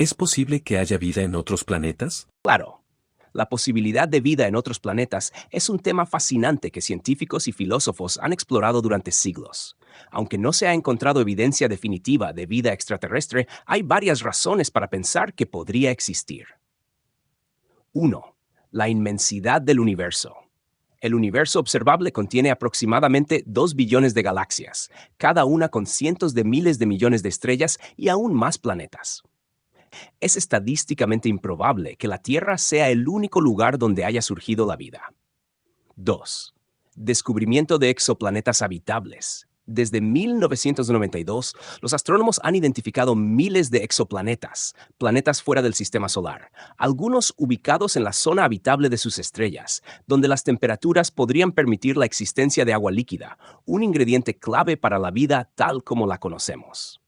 ¿Es posible que haya vida en otros planetas? Claro, la posibilidad de vida en otros planetas es un tema fascinante que científicos y filósofos han explorado durante siglos. Aunque no se ha encontrado evidencia definitiva de vida extraterrestre, hay varias razones para pensar que podría existir. 1. La inmensidad del universo. El universo observable contiene aproximadamente 2 billones de galaxias, cada una con cientos de miles de millones de estrellas y aún más planetas. Es estadísticamente improbable que la Tierra sea el único lugar donde haya surgido la vida. 2. Descubrimiento de exoplanetas habitables. Desde 1992, los astrónomos han identificado miles de exoplanetas, planetas fuera del sistema solar, algunos ubicados en la zona habitable de sus estrellas, donde las temperaturas podrían permitir la existencia de agua líquida, un ingrediente clave para la vida tal como la conocemos.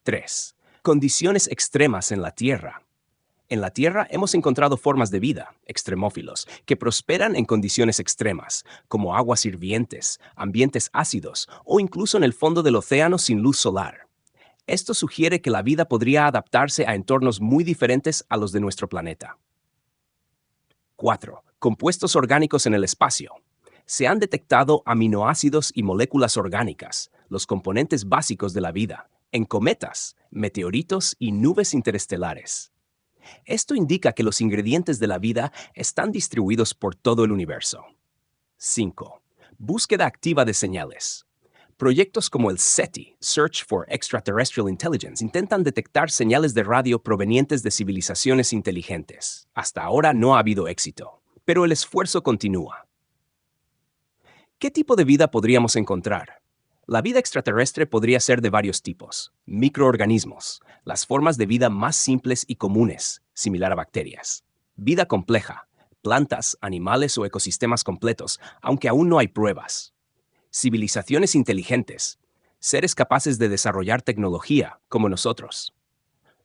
3. Condiciones extremas en la Tierra. En la Tierra hemos encontrado formas de vida, extremófilos, que prosperan en condiciones extremas, como aguas hirvientes, ambientes ácidos o incluso en el fondo del océano sin luz solar. Esto sugiere que la vida podría adaptarse a entornos muy diferentes a los de nuestro planeta. 4. Compuestos orgánicos en el espacio. Se han detectado aminoácidos y moléculas orgánicas, los componentes básicos de la vida, en cometas, meteoritos y nubes interestelares. Esto indica que los ingredientes de la vida están distribuidos por todo el universo. 5. Búsqueda activa de señales. Proyectos como el SETI, Search for Extraterrestrial Intelligence, intentan detectar señales de radio provenientes de civilizaciones inteligentes. Hasta ahora no ha habido éxito, pero el esfuerzo continúa. ¿Qué tipo de vida podríamos encontrar? La vida extraterrestre podría ser de varios tipos. Microorganismos, las formas de vida más simples y comunes, similar a bacterias. Vida compleja, plantas, animales o ecosistemas completos, aunque aún no hay pruebas. Civilizaciones inteligentes, seres capaces de desarrollar tecnología, como nosotros.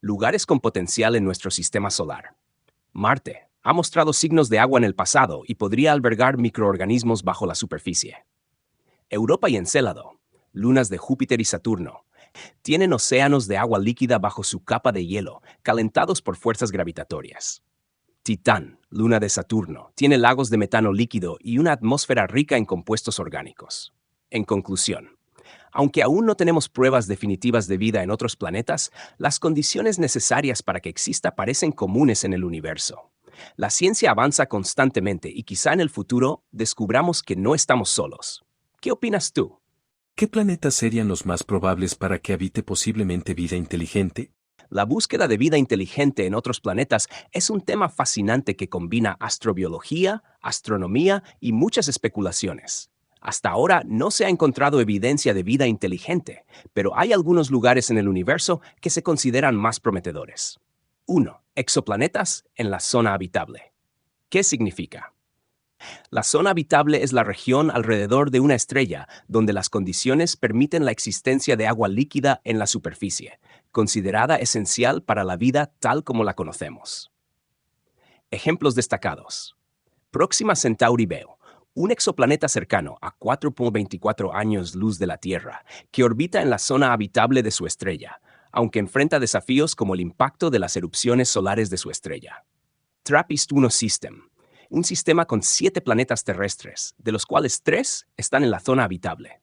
Lugares con potencial en nuestro sistema solar. Marte ha mostrado signos de agua en el pasado y podría albergar microorganismos bajo la superficie. Europa y Encélado, lunas de Júpiter y Saturno, tienen océanos de agua líquida bajo su capa de hielo, calentados por fuerzas gravitatorias. Titán, luna de Saturno, tiene lagos de metano líquido y una atmósfera rica en compuestos orgánicos. En conclusión, aunque aún no tenemos pruebas definitivas de vida en otros planetas, las condiciones necesarias para que exista parecen comunes en el universo. La ciencia avanza constantemente y quizá en el futuro descubramos que no estamos solos. ¿Qué opinas tú? ¿Qué planetas serían los más probables para que habite posiblemente vida inteligente? La búsqueda de vida inteligente en otros planetas es un tema fascinante que combina astrobiología, astronomía y muchas especulaciones. Hasta ahora no se ha encontrado evidencia de vida inteligente, pero hay algunos lugares en el universo que se consideran más prometedores. 1. Exoplanetas en la zona habitable. ¿Qué significa? La zona habitable es la región alrededor de una estrella donde las condiciones permiten la existencia de agua líquida en la superficie, considerada esencial para la vida tal como la conocemos. Ejemplos destacados. Próxima Centauri b, un exoplaneta cercano a 4.24 años luz de la Tierra, que orbita en la zona habitable de su estrella, aunque enfrenta desafíos como el impacto de las erupciones solares de su estrella. TRAPPIST-1 System, un sistema con 7 planetas terrestres, de los cuales 3 están en la zona habitable.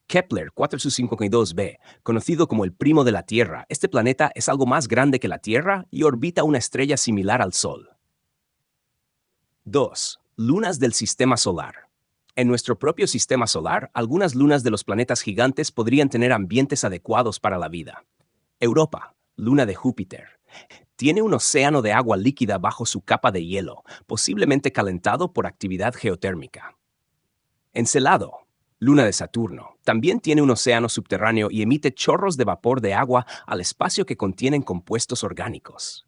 Kepler 452b, conocido como el primo de la Tierra, este planeta es algo más grande que la Tierra y orbita una estrella similar al Sol. 2. Lunas del sistema solar. En nuestro propio sistema solar, algunas lunas de los planetas gigantes podrían tener ambientes adecuados para la vida. Europa, luna de Júpiter, tiene un océano de agua líquida bajo su capa de hielo, posiblemente calentado por actividad geotérmica. Encelado, luna de Saturno, también tiene un océano subterráneo y emite chorros de vapor de agua al espacio que contienen compuestos orgánicos.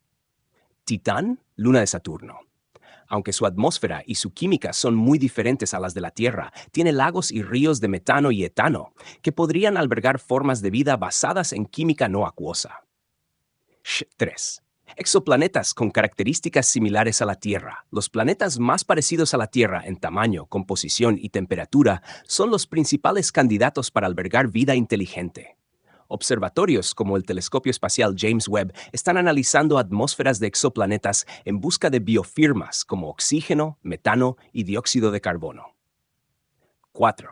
Titán, luna de Saturno. Aunque su atmósfera y su química son muy diferentes a las de la Tierra, tiene lagos y ríos de metano y etano, que podrían albergar formas de vida basadas en química no acuosa. 3. Exoplanetas con características similares a la Tierra. Los planetas más parecidos a la Tierra en tamaño, composición y temperatura son los principales candidatos para albergar vida inteligente. Observatorios como el Telescopio Espacial James Webb están analizando atmósferas de exoplanetas en busca de biofirmas como oxígeno, metano y dióxido de carbono. 4.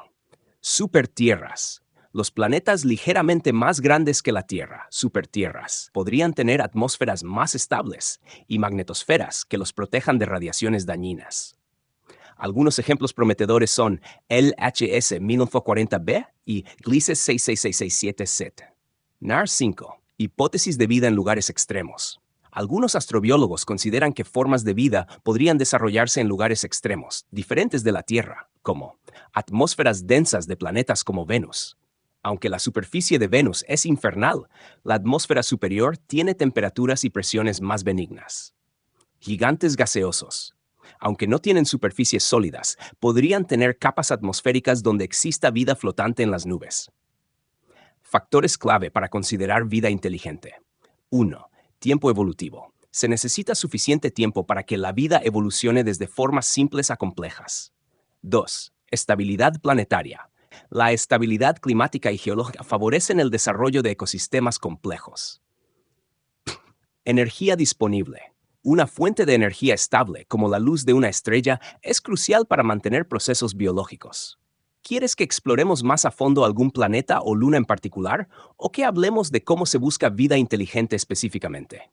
Supertierras. Los planetas ligeramente más grandes que la Tierra, supertierras, podrían tener atmósferas más estables y magnetosferas que los protejan de radiaciones dañinas. Algunos ejemplos prometedores son LHS 1940b y Gliese 66667Z. NAR 5. Hipótesis de vida en lugares extremos. Algunos astrobiólogos consideran que formas de vida podrían desarrollarse en lugares extremos, diferentes de la Tierra, como atmósferas densas de planetas como Venus. Aunque la superficie de Venus es infernal, la atmósfera superior tiene temperaturas y presiones más benignas. Gigantes gaseosos. Aunque no tienen superficies sólidas, podrían tener capas atmosféricas donde exista vida flotante en las nubes. Factores clave para considerar vida inteligente. 1. Tiempo evolutivo. Se necesita suficiente tiempo para que la vida evolucione desde formas simples a complejas. 2. Estabilidad planetaria. La estabilidad climática y geológica favorecen el desarrollo de ecosistemas complejos. Energía disponible. Una fuente de energía estable, como la luz de una estrella, es crucial para mantener procesos biológicos. ¿Quieres que exploremos más a fondo algún planeta o luna en particular, o que hablemos de cómo se busca vida inteligente específicamente?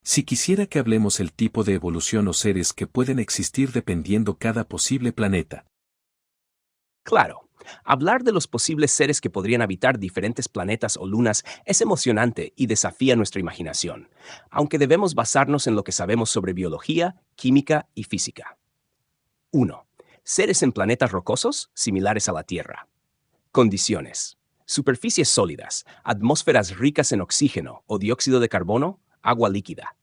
Si quisiera que hablemos el tipo de evolución o seres que pueden existir dependiendo cada posible planeta. Claro, hablar de los posibles seres que podrían habitar diferentes planetas o lunas es emocionante y desafía nuestra imaginación, aunque debemos basarnos en lo que sabemos sobre biología, química y física. 1. Seres en planetas rocosos, similares a la Tierra. Condiciones. Superficies sólidas, atmósferas ricas en oxígeno o dióxido de carbono, agua líquida.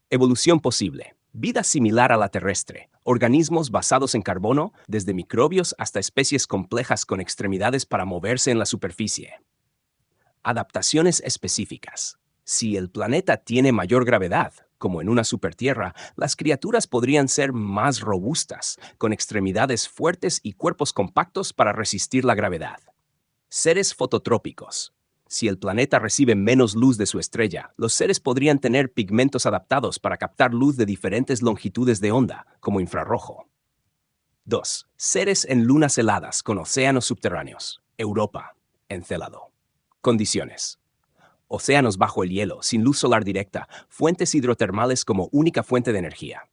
Evolución posible. Vida similar a la terrestre. Organismos basados en carbono, desde microbios hasta especies complejas con extremidades para moverse en la superficie. Adaptaciones específicas. Si el planeta tiene mayor gravedad, como en una supertierra, las criaturas podrían ser más robustas, con extremidades fuertes y cuerpos compactos para resistir la gravedad. Seres fototrópicos. Si el planeta recibe menos luz de su estrella, los seres podrían tener pigmentos adaptados para captar luz de diferentes longitudes de onda, como infrarrojo. 2. Seres en lunas heladas con océanos subterráneos. Europa. Encélado. Condiciones. Océanos bajo el hielo, sin luz solar directa, fuentes hidrotermales como única fuente de energía.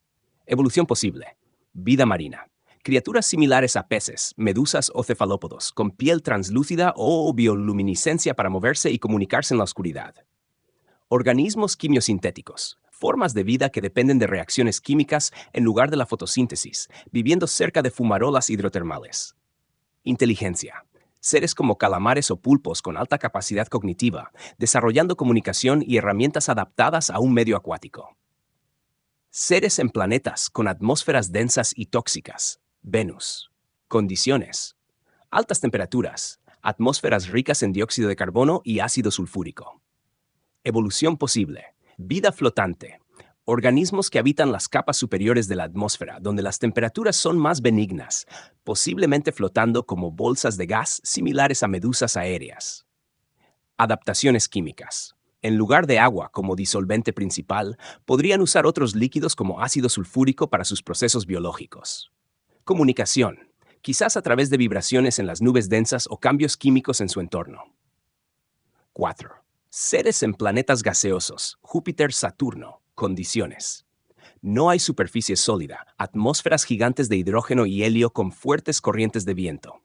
Evolución posible. Vida marina. Criaturas similares a peces, medusas o cefalópodos, con piel translúcida o bioluminiscencia para moverse y comunicarse en la oscuridad. Organismos quimiosintéticos. Formas de vida que dependen de reacciones químicas en lugar de la fotosíntesis, viviendo cerca de fumarolas hidrotermales. Inteligencia. Seres como calamares o pulpos con alta capacidad cognitiva, desarrollando comunicación y herramientas adaptadas a un medio acuático. Seres en planetas con atmósferas densas y tóxicas. Venus. Condiciones. Altas temperaturas, atmósferas ricas en dióxido de carbono y ácido sulfúrico. Evolución posible. Vida flotante. Organismos que habitan las capas superiores de la atmósfera, donde las temperaturas son más benignas, posiblemente flotando como bolsas de gas similares a medusas aéreas. Adaptaciones químicas. En lugar de agua como disolvente principal, podrían usar otros líquidos como ácido sulfúrico para sus procesos biológicos. Comunicación, quizás a través de vibraciones en las nubes densas o cambios químicos en su entorno. 4. Seres en planetas gaseosos, Júpiter, Saturno. Condiciones. No hay superficie sólida, atmósferas gigantes de hidrógeno y helio con fuertes corrientes de viento.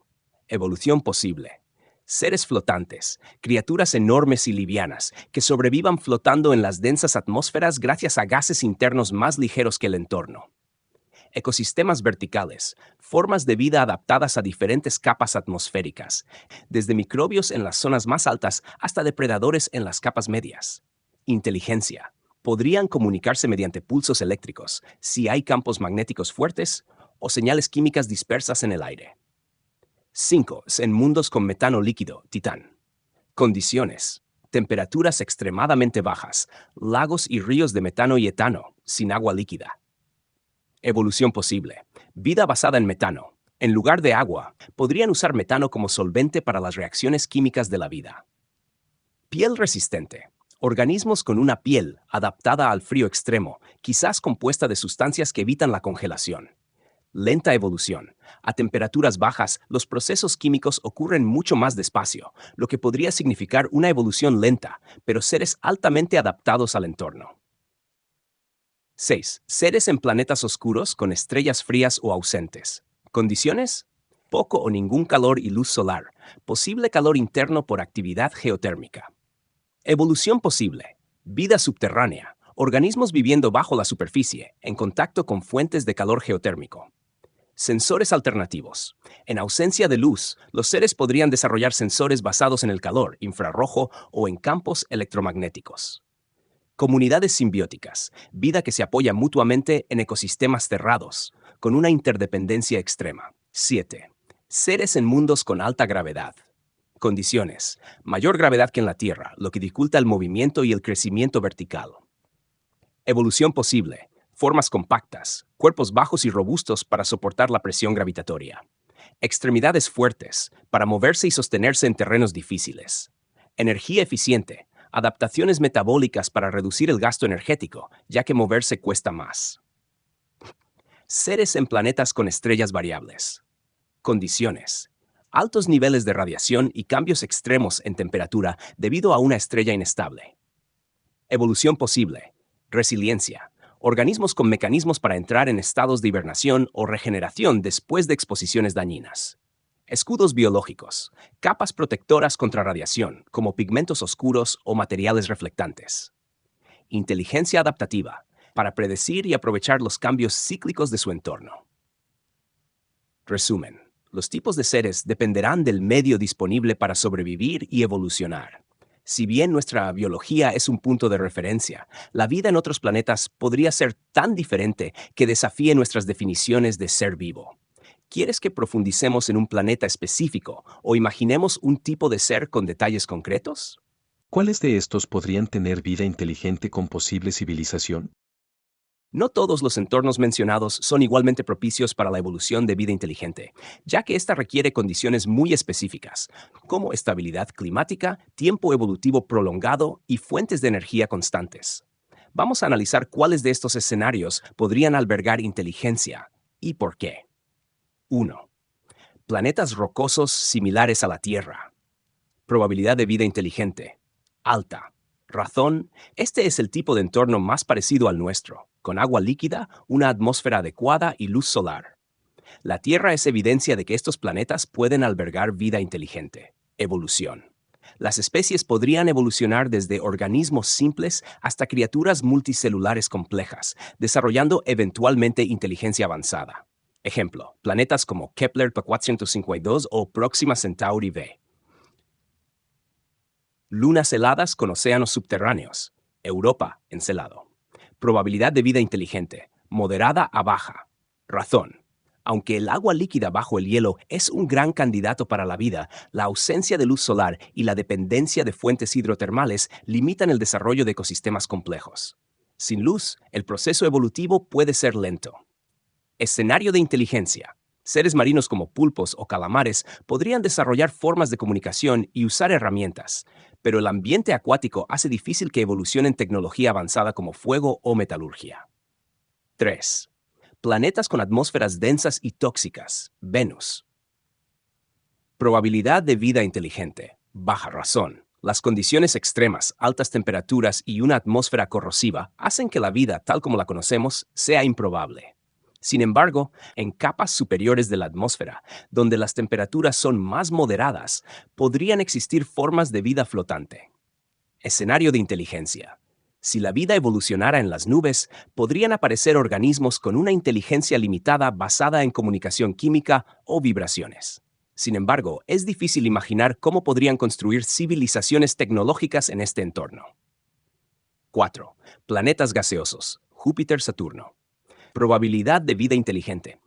Evolución posible. Seres flotantes, criaturas enormes y livianas, que sobrevivan flotando en las densas atmósferas gracias a gases internos más ligeros que el entorno. Ecosistemas verticales, formas de vida adaptadas a diferentes capas atmosféricas, desde microbios en las zonas más altas hasta depredadores en las capas medias. Inteligencia. Podrían comunicarse mediante pulsos eléctricos, si hay campos magnéticos fuertes o señales químicas dispersas en el aire. 5. En mundos con metano líquido, Titán. Condiciones. Temperaturas extremadamente bajas, lagos y ríos de metano y etano, sin agua líquida. Evolución posible. Vida basada en metano. En lugar de agua, podrían usar metano como solvente para las reacciones químicas de la vida. Piel resistente. Organismos con una piel adaptada al frío extremo, quizás compuesta de sustancias que evitan la congelación. Lenta evolución. A temperaturas bajas, los procesos químicos ocurren mucho más despacio, lo que podría significar una evolución lenta, pero seres altamente adaptados al entorno. 6. Seres en planetas oscuros con estrellas frías o ausentes. Condiciones: poco o ningún calor y luz solar. Posible calor interno por actividad geotérmica. Evolución posible. Vida subterránea. Organismos viviendo bajo la superficie, en contacto con fuentes de calor geotérmico. Sensores alternativos. En ausencia de luz, los seres podrían desarrollar sensores basados en el calor infrarrojo o en campos electromagnéticos. Comunidades simbióticas. Vida que se apoya mutuamente en ecosistemas cerrados, con una interdependencia extrema. 7. Seres en mundos con alta gravedad. Condiciones: mayor gravedad que en la Tierra, lo que dificulta el movimiento y el crecimiento vertical. Evolución posible. Formas compactas, cuerpos bajos y robustos para soportar la presión gravitatoria. Extremidades fuertes, para moverse y sostenerse en terrenos difíciles. Energía eficiente, adaptaciones metabólicas para reducir el gasto energético, ya que moverse cuesta más. Seres en planetas con estrellas variables. Condiciones: altos niveles de radiación y cambios extremos en temperatura debido a una estrella inestable. Evolución posible. Resiliencia. Organismos con mecanismos para entrar en estados de hibernación o regeneración después de exposiciones dañinas. Escudos biológicos. Capas protectoras contra radiación, como pigmentos oscuros o materiales reflectantes. Inteligencia adaptativa, para predecir y aprovechar los cambios cíclicos de su entorno. Resumen: los tipos de seres dependerán del medio disponible para sobrevivir y evolucionar. Si bien nuestra biología es un punto de referencia, la vida en otros planetas podría ser tan diferente que desafíe nuestras definiciones de ser vivo. ¿Quieres que profundicemos en un planeta específico o imaginemos un tipo de ser con detalles concretos? ¿Cuáles de estos podrían tener vida inteligente con posible civilización? No todos los entornos mencionados son igualmente propicios para la evolución de vida inteligente, ya que ésta requiere condiciones muy específicas, como estabilidad climática, tiempo evolutivo prolongado y fuentes de energía constantes. Vamos a analizar cuáles de estos escenarios podrían albergar inteligencia y por qué. 1. Planetas rocosos similares a la Tierra. Probabilidad de vida inteligente: alta. Razón: este es el tipo de entorno más parecido al nuestro, con agua líquida, una atmósfera adecuada y luz solar. La Tierra es evidencia de que estos planetas pueden albergar vida inteligente. Evolución: las especies podrían evolucionar desde organismos simples hasta criaturas multicelulares complejas, desarrollando eventualmente inteligencia avanzada. Ejemplo: planetas como Kepler P452 o Próxima Centauri b. Lunas heladas con océanos subterráneos. Europa, encelado. Probabilidad de vida inteligente: moderada a baja. Razón: aunque el agua líquida bajo el hielo es un gran candidato para la vida, la ausencia de luz solar y la dependencia de fuentes hidrotermales limitan el desarrollo de ecosistemas complejos. Sin luz, el proceso evolutivo puede ser lento. Escenario de inteligencia: seres marinos como pulpos o calamares podrían desarrollar formas de comunicación y usar herramientas, pero el ambiente acuático hace difícil que evolucionen tecnología avanzada como fuego o metalurgia. 3. Planetas con atmósferas densas y tóxicas. Venus. Probabilidad de vida inteligente: baja. Razón: las condiciones extremas, altas temperaturas y una atmósfera corrosiva hacen que la vida, tal como la conocemos, sea improbable. Sin embargo, en capas superiores de la atmósfera, donde las temperaturas son más moderadas, podrían existir formas de vida flotante. Escenario de inteligencia: si la vida evolucionara en las nubes, podrían aparecer organismos con una inteligencia limitada basada en comunicación química o vibraciones. Sin embargo, es difícil imaginar cómo podrían construir civilizaciones tecnológicas en este entorno. 4. Planetas gaseosos. Júpiter, Saturno. Probabilidad de vida inteligente: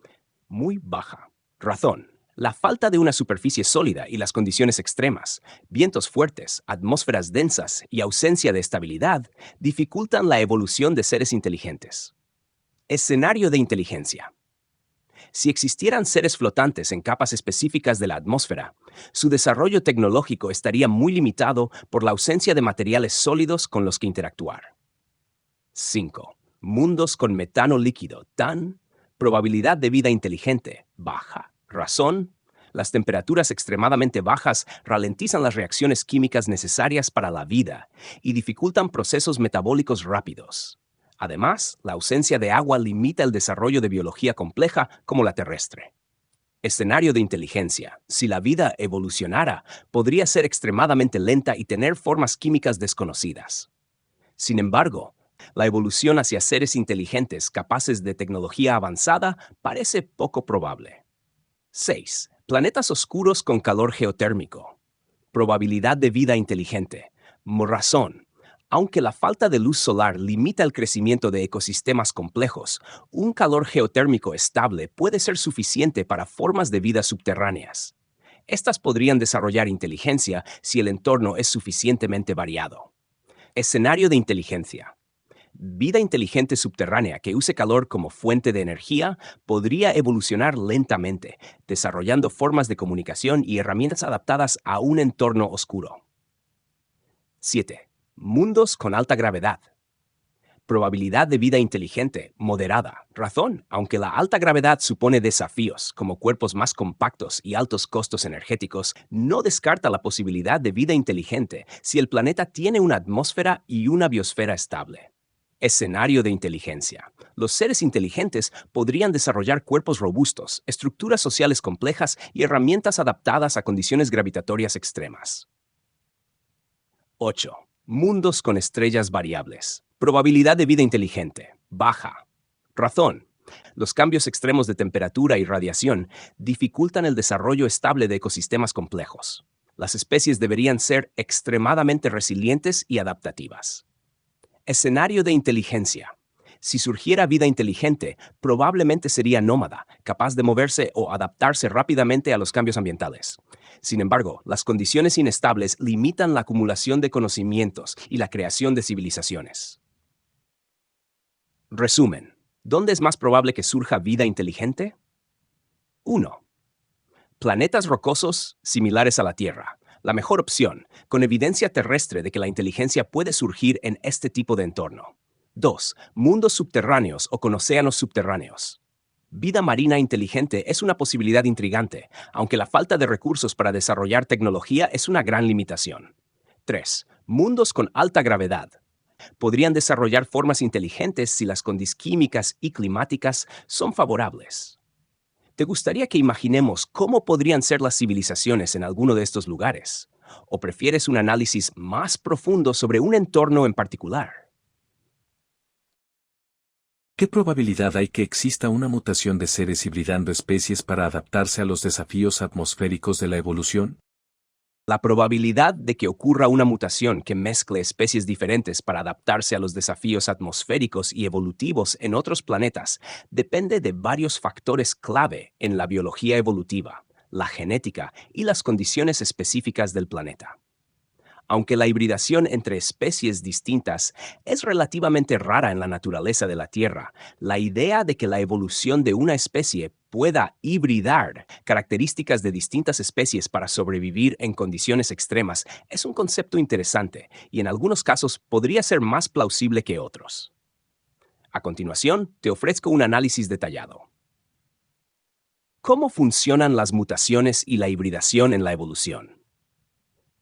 muy baja. Razón: la falta de una superficie sólida y las condiciones extremas, vientos fuertes, atmósferas densas y ausencia de estabilidad dificultan la evolución de seres inteligentes. Escenario de inteligencia: Si existieran seres flotantes en capas específicas de la atmósfera, su desarrollo tecnológico estaría muy limitado por la ausencia de materiales sólidos con los que interactuar. 5. Mundos con metano líquido tan probabilidad de vida inteligente baja. Razón: las temperaturas extremadamente bajas ralentizan las reacciones químicas necesarias para la vida y dificultan procesos metabólicos rápidos. Además, la ausencia de agua limita el desarrollo de biología compleja como la terrestre. Escenario de inteligencia: si la vida evolucionara, podría ser extremadamente lenta y tener formas químicas desconocidas. Sin embargo, la evolución hacia seres inteligentes capaces de tecnología avanzada parece poco probable. 6. Planetas oscuros con calor geotérmico. Probabilidad de vida inteligente. Razón: aunque la falta de luz solar limita el crecimiento de ecosistemas complejos, un calor geotérmico estable puede ser suficiente para formas de vida subterráneas. Estas podrían desarrollar inteligencia si el entorno es suficientemente variado. Escenario de inteligencia: vida inteligente subterránea que use calor como fuente de energía podría evolucionar lentamente, desarrollando formas de comunicación y herramientas adaptadas a un entorno oscuro. 7. Mundos con alta gravedad. Probabilidad de vida inteligente moderada. Razón: aunque la alta gravedad supone desafíos, como cuerpos más compactos y altos costos energéticos, no descarta la posibilidad de vida inteligente si el planeta tiene una atmósfera y una biosfera estable. Escenario de inteligencia: los seres inteligentes podrían desarrollar cuerpos robustos, estructuras sociales complejas y herramientas adaptadas a condiciones gravitatorias extremas. 8. Mundos con estrellas variables. Probabilidad de vida inteligente baja. Razón: los cambios extremos de temperatura y radiación dificultan el desarrollo estable de ecosistemas complejos. Las especies deberían ser extremadamente resilientes y adaptativas. Escenario de inteligencia: si surgiera vida inteligente, probablemente sería nómada, capaz de moverse o adaptarse rápidamente a los cambios ambientales. Sin embargo, las condiciones inestables limitan la acumulación de conocimientos y la creación de civilizaciones. Resumen: ¿dónde es más probable que surja vida inteligente? 1. Planetas rocosos similares a la Tierra. La mejor opción, con evidencia terrestre de que la inteligencia puede surgir en este tipo de entorno. 2. Mundos subterráneos o con océanos subterráneos. Vida marina inteligente es una posibilidad intrigante, aunque la falta de recursos para desarrollar tecnología es una gran limitación. 3. Mundos con alta gravedad. Podrían desarrollar formas inteligentes si las condiciones químicas y climáticas son favorables. ¿Te gustaría que imaginemos cómo podrían ser las civilizaciones en alguno de estos lugares? ¿O prefieres un análisis más profundo sobre un entorno en particular? ¿Qué probabilidad hay que exista una mutación de seres hibridando especies para adaptarse a los desafíos atmosféricos de la evolución? La probabilidad de que ocurra una mutación que mezcle especies diferentes para adaptarse a los desafíos atmosféricos y evolutivos en otros planetas depende de varios factores clave en la biología evolutiva, la genética y las condiciones específicas del planeta. Aunque la hibridación entre especies distintas es relativamente rara en la naturaleza de la Tierra, la idea de que la evolución de una especie pueda hibridar características de distintas especies para sobrevivir en condiciones extremas es un concepto interesante y en algunos casos podría ser más plausible que otros. A continuación, te ofrezco un análisis detallado. ¿Cómo funcionan las mutaciones y la hibridación en la evolución?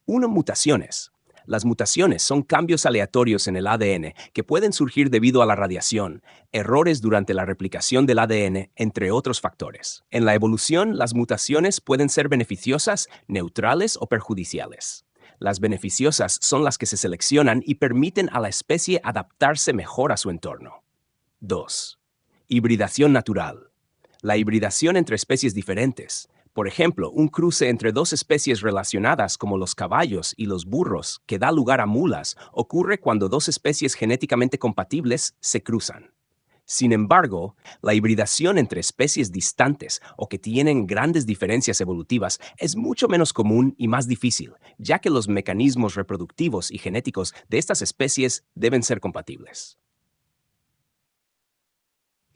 1. Mutaciones. Las mutaciones son cambios aleatorios en el ADN que pueden surgir debido a la radiación, errores durante la replicación del ADN, entre otros factores. En la evolución, las mutaciones pueden ser beneficiosas, neutrales o perjudiciales. Las beneficiosas son las que se seleccionan y permiten a la especie adaptarse mejor a su entorno. 2. Hibridación natural. La hibridación entre especies diferentes. Por ejemplo, un cruce entre dos especies relacionadas como los caballos y los burros, que da lugar a mulas, ocurre cuando dos especies genéticamente compatibles se cruzan. Sin embargo, la hibridación entre especies distantes o que tienen grandes diferencias evolutivas es mucho menos común y más difícil, ya que los mecanismos reproductivos y genéticos de estas especies deben ser compatibles.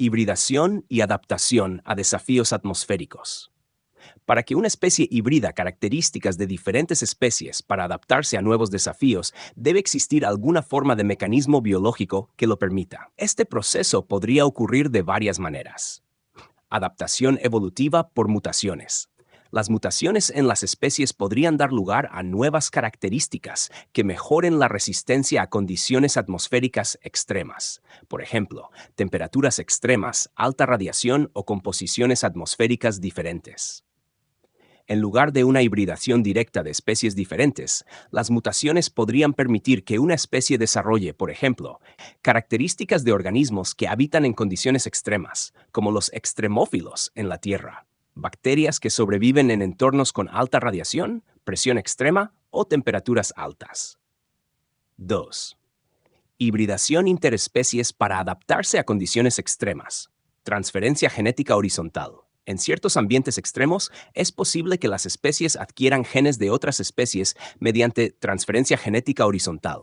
Hibridación y adaptación a desafíos atmosféricos. Para que una especie hibrida características de diferentes especies para adaptarse a nuevos desafíos, debe existir alguna forma de mecanismo biológico que lo permita. Este proceso podría ocurrir de varias maneras. Adaptación evolutiva por mutaciones. Las mutaciones en las especies podrían dar lugar a nuevas características que mejoren la resistencia a condiciones atmosféricas extremas. Por ejemplo, temperaturas extremas, alta radiación o composiciones atmosféricas diferentes. En lugar de una hibridación directa de especies diferentes, las mutaciones podrían permitir que una especie desarrolle, por ejemplo, características de organismos que habitan en condiciones extremas, como los extremófilos en la Tierra, bacterias que sobreviven en entornos con alta radiación, presión extrema o temperaturas altas. 2. Hibridación interespecies para adaptarse a condiciones extremas. Transferencia genética horizontal. En ciertos ambientes extremos, es posible que las especies adquieran genes de otras especies mediante transferencia genética horizontal.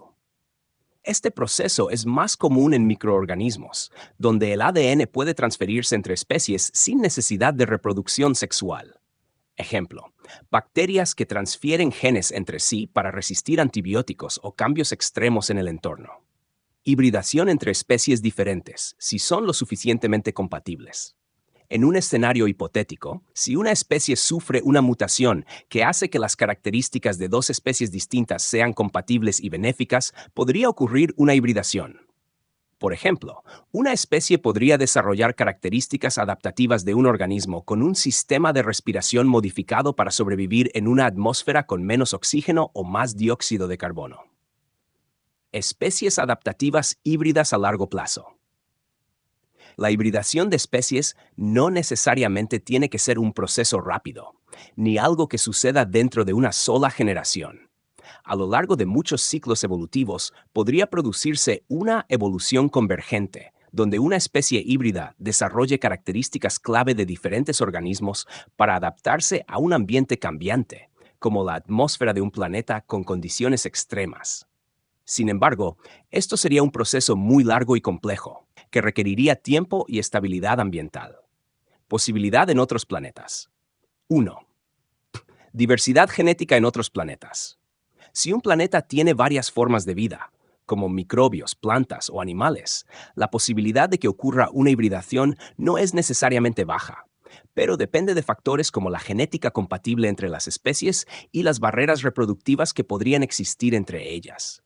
Este proceso es más común en microorganismos, donde el ADN puede transferirse entre especies sin necesidad de reproducción sexual. Ejemplo, bacterias que transfieren genes entre sí para resistir antibióticos o cambios extremos en el entorno. Hibridación entre especies diferentes, si son lo suficientemente compatibles. En un escenario hipotético, si una especie sufre una mutación que hace que las características de dos especies distintas sean compatibles y benéficas, podría ocurrir una hibridación. Por ejemplo, una especie podría desarrollar características adaptativas de un organismo con un sistema de respiración modificado para sobrevivir en una atmósfera con menos oxígeno o más dióxido de carbono. Especies adaptativas híbridas a largo plazo. La hibridación de especies no necesariamente tiene que ser un proceso rápido, ni algo que suceda dentro de una sola generación. A lo largo de muchos ciclos evolutivos podría producirse una evolución convergente, donde una especie híbrida desarrolle características clave de diferentes organismos para adaptarse a un ambiente cambiante, como la atmósfera de un planeta con condiciones extremas. Sin embargo, esto sería un proceso muy largo y complejo, que requeriría tiempo y estabilidad ambiental. Posibilidad en otros planetas. 1. Diversidad genética en otros planetas. Si un planeta tiene varias formas de vida, como microbios, plantas o animales, la posibilidad de que ocurra una hibridación no es necesariamente baja, pero depende de factores como la genética compatible entre las especies y las barreras reproductivas que podrían existir entre ellas.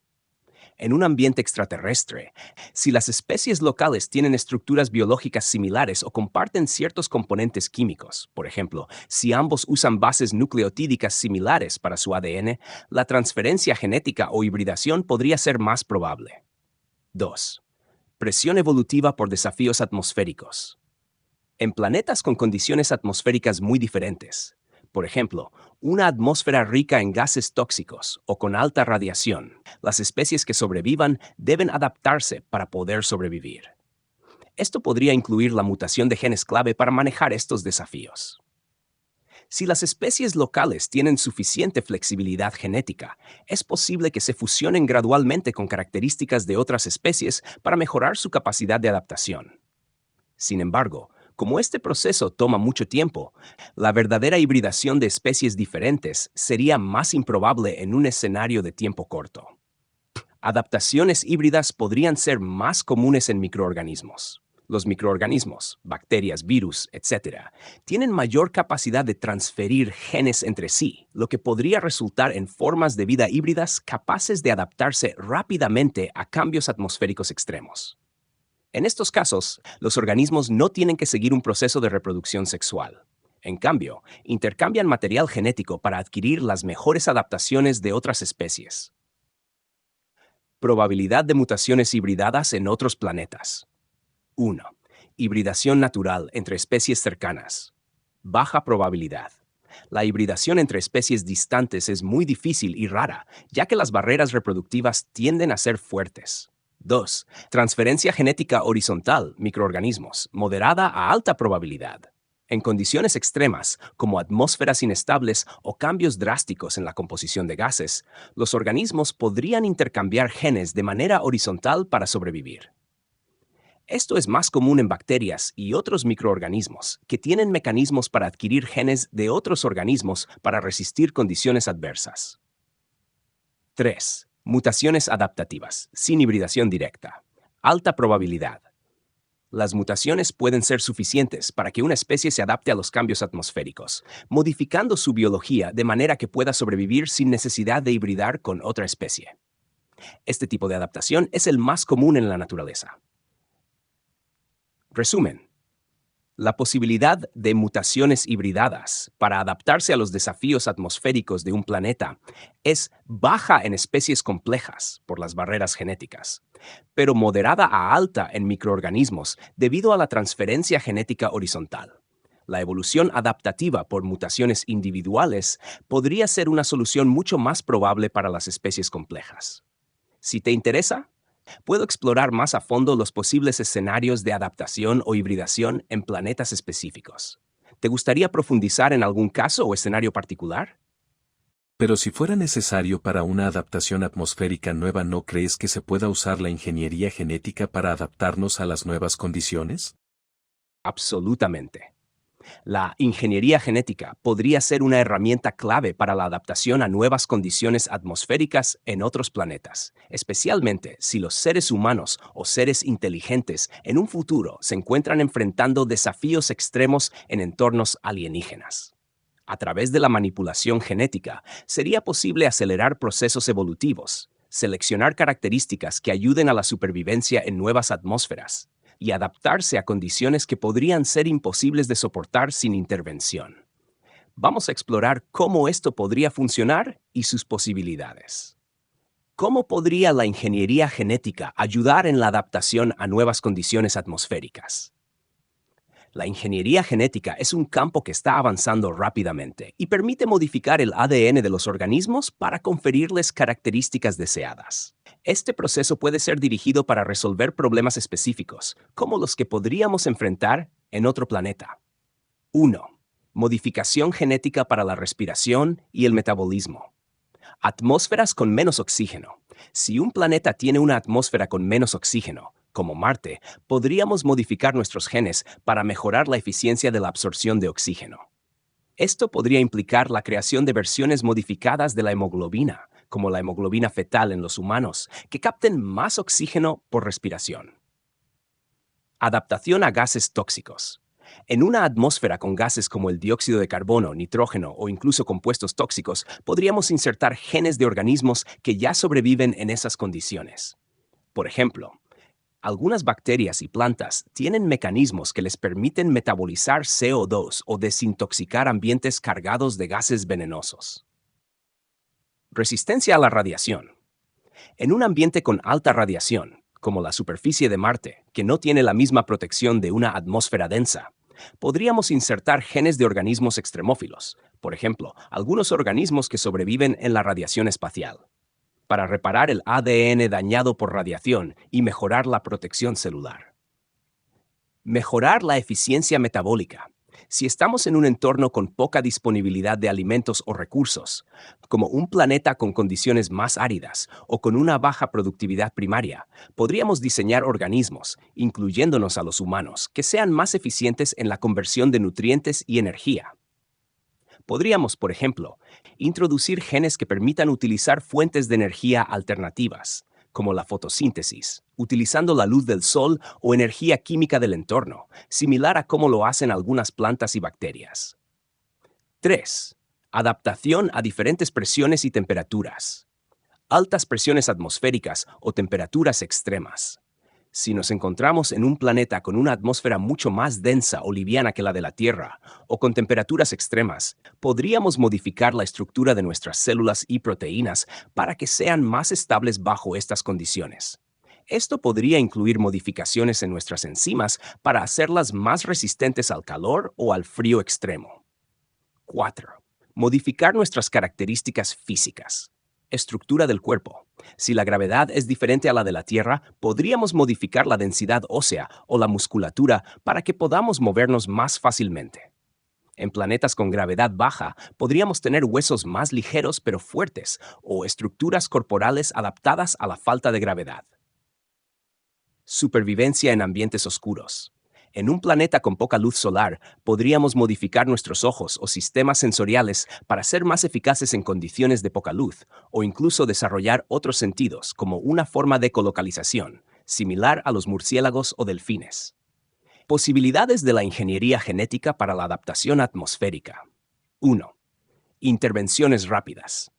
En un ambiente extraterrestre, si las especies locales tienen estructuras biológicas similares o comparten ciertos componentes químicos, por ejemplo, si ambos usan bases nucleotídicas similares para su ADN, la transferencia genética o hibridación podría ser más probable. 2. Presión evolutiva por desafíos atmosféricos. En planetas con condiciones atmosféricas muy diferentes, por ejemplo, una atmósfera rica en gases tóxicos o con alta radiación, las especies que sobrevivan deben adaptarse para poder sobrevivir. Esto podría incluir la mutación de genes clave para manejar estos desafíos. Si las especies locales tienen suficiente flexibilidad genética, es posible que se fusionen gradualmente con características de otras especies para mejorar su capacidad de adaptación. Sin embargo, como este proceso toma mucho tiempo, la verdadera hibridación de especies diferentes sería más improbable en un escenario de tiempo corto. Adaptaciones híbridas podrían ser más comunes en microorganismos. Los microorganismos, bacterias, virus, etc., tienen mayor capacidad de transferir genes entre sí, lo que podría resultar en formas de vida híbridas capaces de adaptarse rápidamente a cambios atmosféricos extremos. En estos casos, los organismos no tienen que seguir un proceso de reproducción sexual. En cambio, intercambian material genético para adquirir las mejores adaptaciones de otras especies. Probabilidad de mutaciones hibridadas en otros planetas. 1. Hibridación natural entre especies cercanas. Baja probabilidad. La hibridación entre especies distantes es muy difícil y rara, ya que las barreras reproductivas tienden a ser fuertes. 2. Transferencia genética horizontal, microorganismos, moderada a alta probabilidad. En condiciones extremas, como atmósferas inestables o cambios drásticos en la composición de gases, los organismos podrían intercambiar genes de manera horizontal para sobrevivir. Esto es más común en bacterias y otros microorganismos, que tienen mecanismos para adquirir genes de otros organismos para resistir condiciones adversas. 3. Mutaciones adaptativas, sin hibridación directa. Alta probabilidad. Las mutaciones pueden ser suficientes para que una especie se adapte a los cambios atmosféricos, modificando su biología de manera que pueda sobrevivir sin necesidad de hibridar con otra especie. Este tipo de adaptación es el más común en la naturaleza. Resumen. La posibilidad de mutaciones hibridadas para adaptarse a los desafíos atmosféricos de un planeta es baja en especies complejas por las barreras genéticas, pero moderada a alta en microorganismos debido a la transferencia genética horizontal. La evolución adaptativa por mutaciones individuales podría ser una solución mucho más probable para las especies complejas. Si te interesa, puedo explorar más a fondo los posibles escenarios de adaptación o hibridación en planetas específicos. ¿Te gustaría profundizar en algún caso o escenario particular? Pero si fuera necesario para una adaptación atmosférica nueva, ¿no crees que se pueda usar la ingeniería genética para adaptarnos a las nuevas condiciones? Absolutamente. La ingeniería genética podría ser una herramienta clave para la adaptación a nuevas condiciones atmosféricas en otros planetas, especialmente si los seres humanos o seres inteligentes en un futuro se encuentran enfrentando desafíos extremos en entornos alienígenas. A través de la manipulación genética, sería posible acelerar procesos evolutivos, seleccionar características que ayuden a la supervivencia en nuevas atmósferas, y adaptarse a condiciones que podrían ser imposibles de soportar sin intervención. Vamos a explorar cómo esto podría funcionar y sus posibilidades. ¿Cómo podría la ingeniería genética ayudar en la adaptación a nuevas condiciones atmosféricas? La ingeniería genética es un campo que está avanzando rápidamente y permite modificar el ADN de los organismos para conferirles características deseadas. Este proceso puede ser dirigido para resolver problemas específicos, como los que podríamos enfrentar en otro planeta. 1. Modificación genética para la respiración y el metabolismo. Atmósferas con menos oxígeno. Si un planeta tiene una atmósfera con menos oxígeno, como Marte, podríamos modificar nuestros genes para mejorar la eficiencia de la absorción de oxígeno. Esto podría implicar la creación de versiones modificadas de la hemoglobina, como la hemoglobina fetal en los humanos, que capten más oxígeno por respiración. Adaptación a gases tóxicos. En una atmósfera con gases como el dióxido de carbono, nitrógeno o incluso compuestos tóxicos, podríamos insertar genes de organismos que ya sobreviven en esas condiciones. Por ejemplo, algunas bacterias y plantas tienen mecanismos que les permiten metabolizar CO2 o desintoxicar ambientes cargados de gases venenosos. Resistencia a la radiación. En un ambiente con alta radiación, como la superficie de Marte, que no tiene la misma protección de una atmósfera densa, podríamos insertar genes de organismos extremófilos, por ejemplo, algunos organismos que sobreviven en la radiación espacial, para reparar el ADN dañado por radiación y mejorar la protección celular. Mejorar la eficiencia metabólica. Si estamos en un entorno con poca disponibilidad de alimentos o recursos, como un planeta con condiciones más áridas o con una baja productividad primaria, podríamos diseñar organismos, incluyéndonos a los humanos, que sean más eficientes en la conversión de nutrientes y energía. Podríamos, por ejemplo, introducir genes que permitan utilizar fuentes de energía alternativas, como la fotosíntesis, utilizando la luz del sol o energía química del entorno, similar a cómo lo hacen algunas plantas y bacterias. 3. Adaptación a diferentes presiones y temperaturas. Altas presiones atmosféricas o temperaturas extremas. Si nos encontramos en un planeta con una atmósfera mucho más densa o liviana que la de la Tierra, o con temperaturas extremas, podríamos modificar la estructura de nuestras células y proteínas para que sean más estables bajo estas condiciones. Esto podría incluir modificaciones en nuestras enzimas para hacerlas más resistentes al calor o al frío extremo. 4. Modificar nuestras características físicas. Estructura del cuerpo. Si la gravedad es diferente a la de la Tierra, podríamos modificar la densidad ósea o la musculatura para que podamos movernos más fácilmente. En planetas con gravedad baja, podríamos tener huesos más ligeros pero fuertes o estructuras corporales adaptadas a la falta de gravedad. Supervivencia en ambientes oscuros. En un planeta con poca luz solar, podríamos modificar nuestros ojos o sistemas sensoriales para ser más eficaces en condiciones de poca luz, o incluso desarrollar otros sentidos como una forma de ecolocalización, similar a los murciélagos o delfines. Posibilidades de la ingeniería genética para la adaptación atmosférica. 1. Intervenciones rápidas.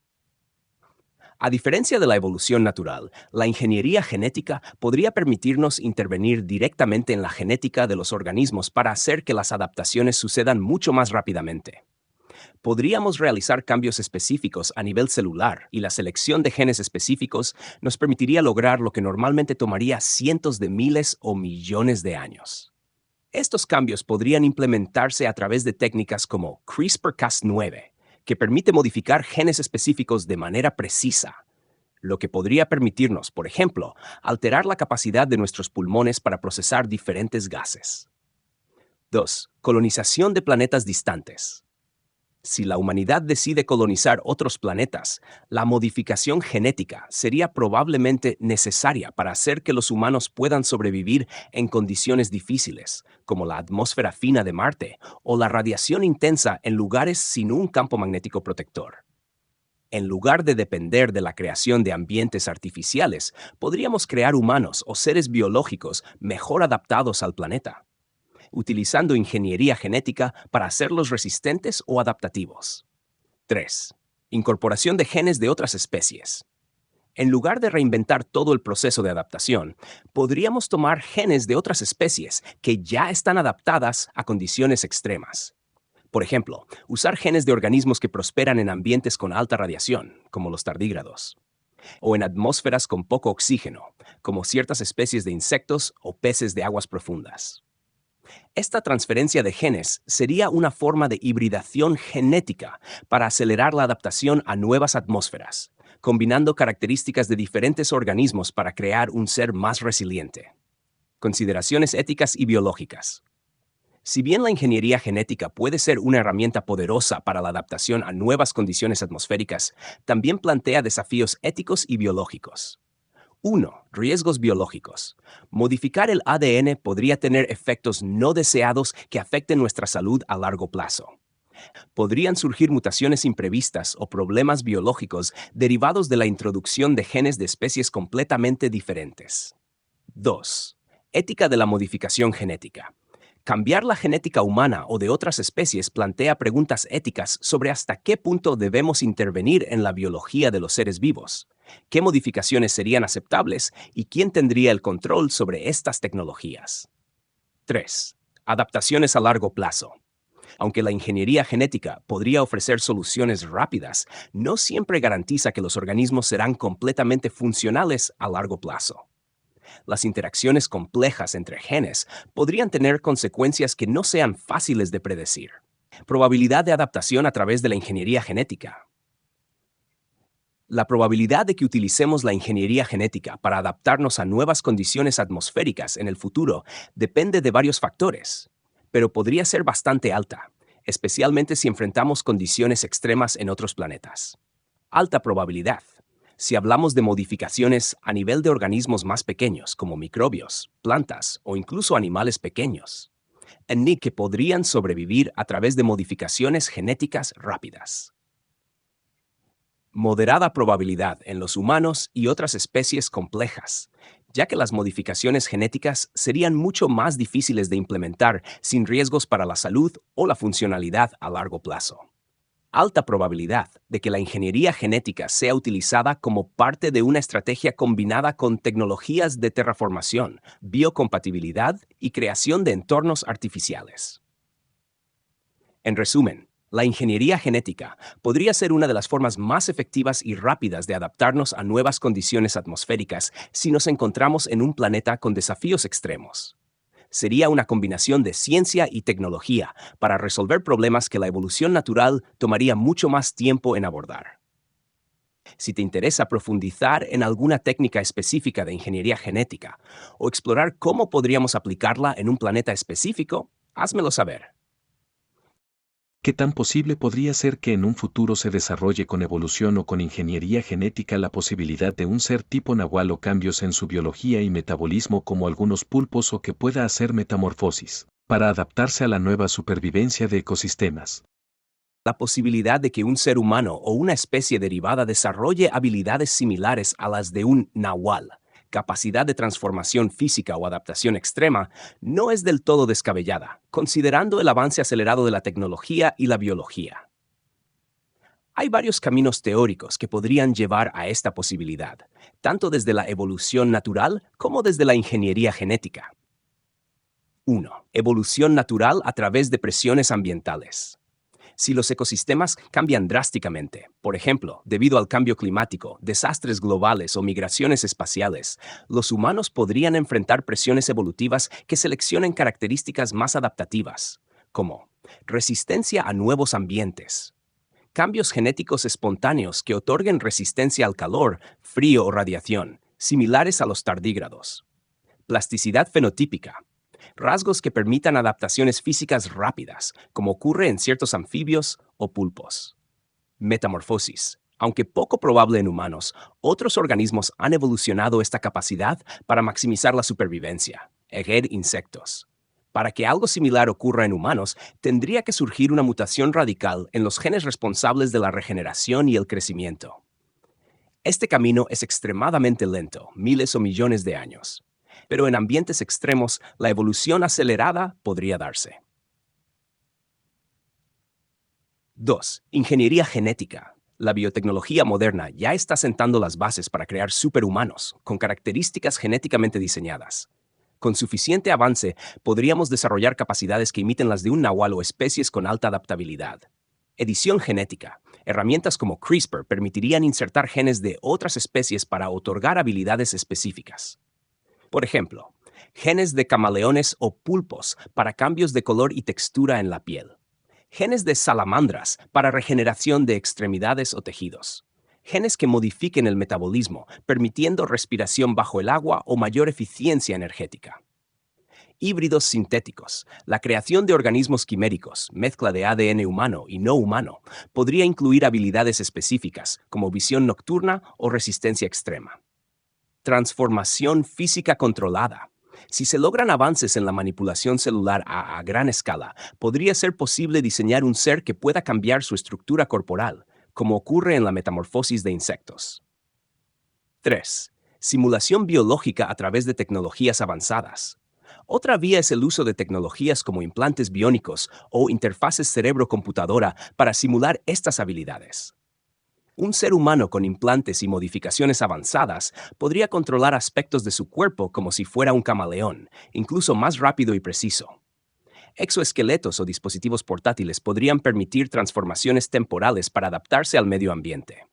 A diferencia de la evolución natural, la ingeniería genética podría permitirnos intervenir directamente en la genética de los organismos para hacer que las adaptaciones sucedan mucho más rápidamente. Podríamos realizar cambios específicos a nivel celular y la selección de genes específicos nos permitiría lograr lo que normalmente tomaría cientos de miles o millones de años. Estos cambios podrían implementarse a través de técnicas como CRISPR-Cas9, que permite modificar genes específicos de manera precisa, lo que podría permitirnos, por ejemplo, alterar la capacidad de nuestros pulmones para procesar diferentes gases. 2. Colonización de planetas distantes. Si la humanidad decide colonizar otros planetas, la modificación genética sería probablemente necesaria para hacer que los humanos puedan sobrevivir en condiciones difíciles, como la atmósfera fina de Marte o la radiación intensa en lugares sin un campo magnético protector. En lugar de depender de la creación de ambientes artificiales, podríamos crear humanos o seres biológicos mejor adaptados al planeta, utilizando ingeniería genética para hacerlos resistentes o adaptativos. 3. Incorporación de genes de otras especies. En lugar de reinventar todo el proceso de adaptación, podríamos tomar genes de otras especies que ya están adaptadas a condiciones extremas. Por ejemplo, usar genes de organismos que prosperan en ambientes con alta radiación, como los tardígrados, o en atmósferas con poco oxígeno, como ciertas especies de insectos o peces de aguas profundas. Esta transferencia de genes sería una forma de hibridación genética para acelerar la adaptación a nuevas atmósferas, combinando características de diferentes organismos para crear un ser más resiliente. Consideraciones éticas y biológicas. Si bien la ingeniería genética puede ser una herramienta poderosa para la adaptación a nuevas condiciones atmosféricas, también plantea desafíos éticos y biológicos. 1. Riesgos biológicos. Modificar el ADN podría tener efectos no deseados que afecten nuestra salud a largo plazo. Podrían surgir mutaciones imprevistas o problemas biológicos derivados de la introducción de genes de especies completamente diferentes. 2. Ética de la modificación genética. Cambiar la genética humana o de otras especies plantea preguntas éticas sobre hasta qué punto debemos intervenir en la biología de los seres vivos, qué modificaciones serían aceptables y quién tendría el control sobre estas tecnologías. 3. Adaptaciones a largo plazo. Aunque la ingeniería genética podría ofrecer soluciones rápidas, no siempre garantiza que los organismos serán completamente funcionales a largo plazo. Las interacciones complejas entre genes podrían tener consecuencias que no sean fáciles de predecir. Probabilidad de adaptación a través de la ingeniería genética. La probabilidad de que utilicemos la ingeniería genética para adaptarnos a nuevas condiciones atmosféricas en el futuro depende de varios factores, pero podría ser bastante alta, especialmente si enfrentamos condiciones extremas en otros planetas. Alta probabilidad si hablamos de modificaciones a nivel de organismos más pequeños, como microbios, plantas o incluso animales pequeños, en que podrían sobrevivir a través de modificaciones genéticas rápidas. Moderada probabilidad en los humanos y otras especies complejas, ya que las modificaciones genéticas serían mucho más difíciles de implementar sin riesgos para la salud o la funcionalidad a largo plazo. Alta probabilidad de que la ingeniería genética sea utilizada como parte de una estrategia combinada con tecnologías de terraformación, biocompatibilidad y creación de entornos artificiales. En resumen, la ingeniería genética podría ser una de las formas más efectivas y rápidas de adaptarnos a nuevas condiciones atmosféricas si nos encontramos en un planeta con desafíos extremos. Sería una combinación de ciencia y tecnología para resolver problemas que la evolución natural tomaría mucho más tiempo en abordar. Si te interesa profundizar en alguna técnica específica de ingeniería genética o explorar cómo podríamos aplicarla en un planeta específico, házmelo saber. ¿Qué tan posible podría ser que en un futuro se desarrolle con evolución o con ingeniería genética la posibilidad de un ser tipo nahual o cambios en su biología y metabolismo como algunos pulpos o que pueda hacer metamorfosis, para adaptarse a la nueva supervivencia de ecosistemas? La posibilidad de que un ser humano o una especie derivada desarrolle habilidades similares a las de un nahual, capacidad de transformación física o adaptación extrema, no es del todo descabellada, considerando el avance acelerado de la tecnología y la biología. Hay varios caminos teóricos que podrían llevar a esta posibilidad, tanto desde la evolución natural como desde la ingeniería genética. 1. Evolución natural a través de presiones ambientales. Si los ecosistemas cambian drásticamente, por ejemplo, debido al cambio climático, desastres globales o migraciones espaciales, los humanos podrían enfrentar presiones evolutivas que seleccionen características más adaptativas, como resistencia a nuevos ambientes, cambios genéticos espontáneos que otorguen resistencia al calor, frío o radiación, similares a los tardígrados, plasticidad fenotípica, rasgos que permitan adaptaciones físicas rápidas, como ocurre en ciertos anfibios o pulpos. Metamorfosis. Aunque poco probable en humanos, otros organismos han evolucionado esta capacidad para maximizar la supervivencia, insectos. Para que algo similar ocurra en humanos, tendría que surgir una mutación radical en los genes responsables de la regeneración y el crecimiento. Este camino es extremadamente lento, miles o millones de años. Pero en ambientes extremos, la evolución acelerada podría darse. 2. Ingeniería genética. La biotecnología moderna ya está sentando las bases para crear superhumanos con características genéticamente diseñadas. Con suficiente avance, podríamos desarrollar capacidades que imiten las de un nahual o especies con alta adaptabilidad. Edición genética. Herramientas como CRISPR permitirían insertar genes de otras especies para otorgar habilidades específicas. Por ejemplo, genes de camaleones o pulpos para cambios de color y textura en la piel. Genes de salamandras para regeneración de extremidades o tejidos. Genes que modifiquen el metabolismo, permitiendo respiración bajo el agua o mayor eficiencia energética. Híbridos sintéticos. La creación de organismos quiméricos, mezcla de ADN humano y no humano, podría incluir habilidades específicas como visión nocturna o resistencia extrema. Transformación física controlada. Si se logran avances en la manipulación celular a gran escala, podría ser posible diseñar un ser que pueda cambiar su estructura corporal, como ocurre en la metamorfosis de insectos. 3. Simulación biológica a través de tecnologías avanzadas. Otra vía es el uso de tecnologías como implantes biónicos o interfaces cerebro-computadora para simular estas habilidades. Un ser humano con implantes y modificaciones avanzadas podría controlar aspectos de su cuerpo como si fuera un camaleón, incluso más rápido y preciso. Exoesqueletos o dispositivos portátiles podrían permitir transformaciones temporales para adaptarse al medio ambiente.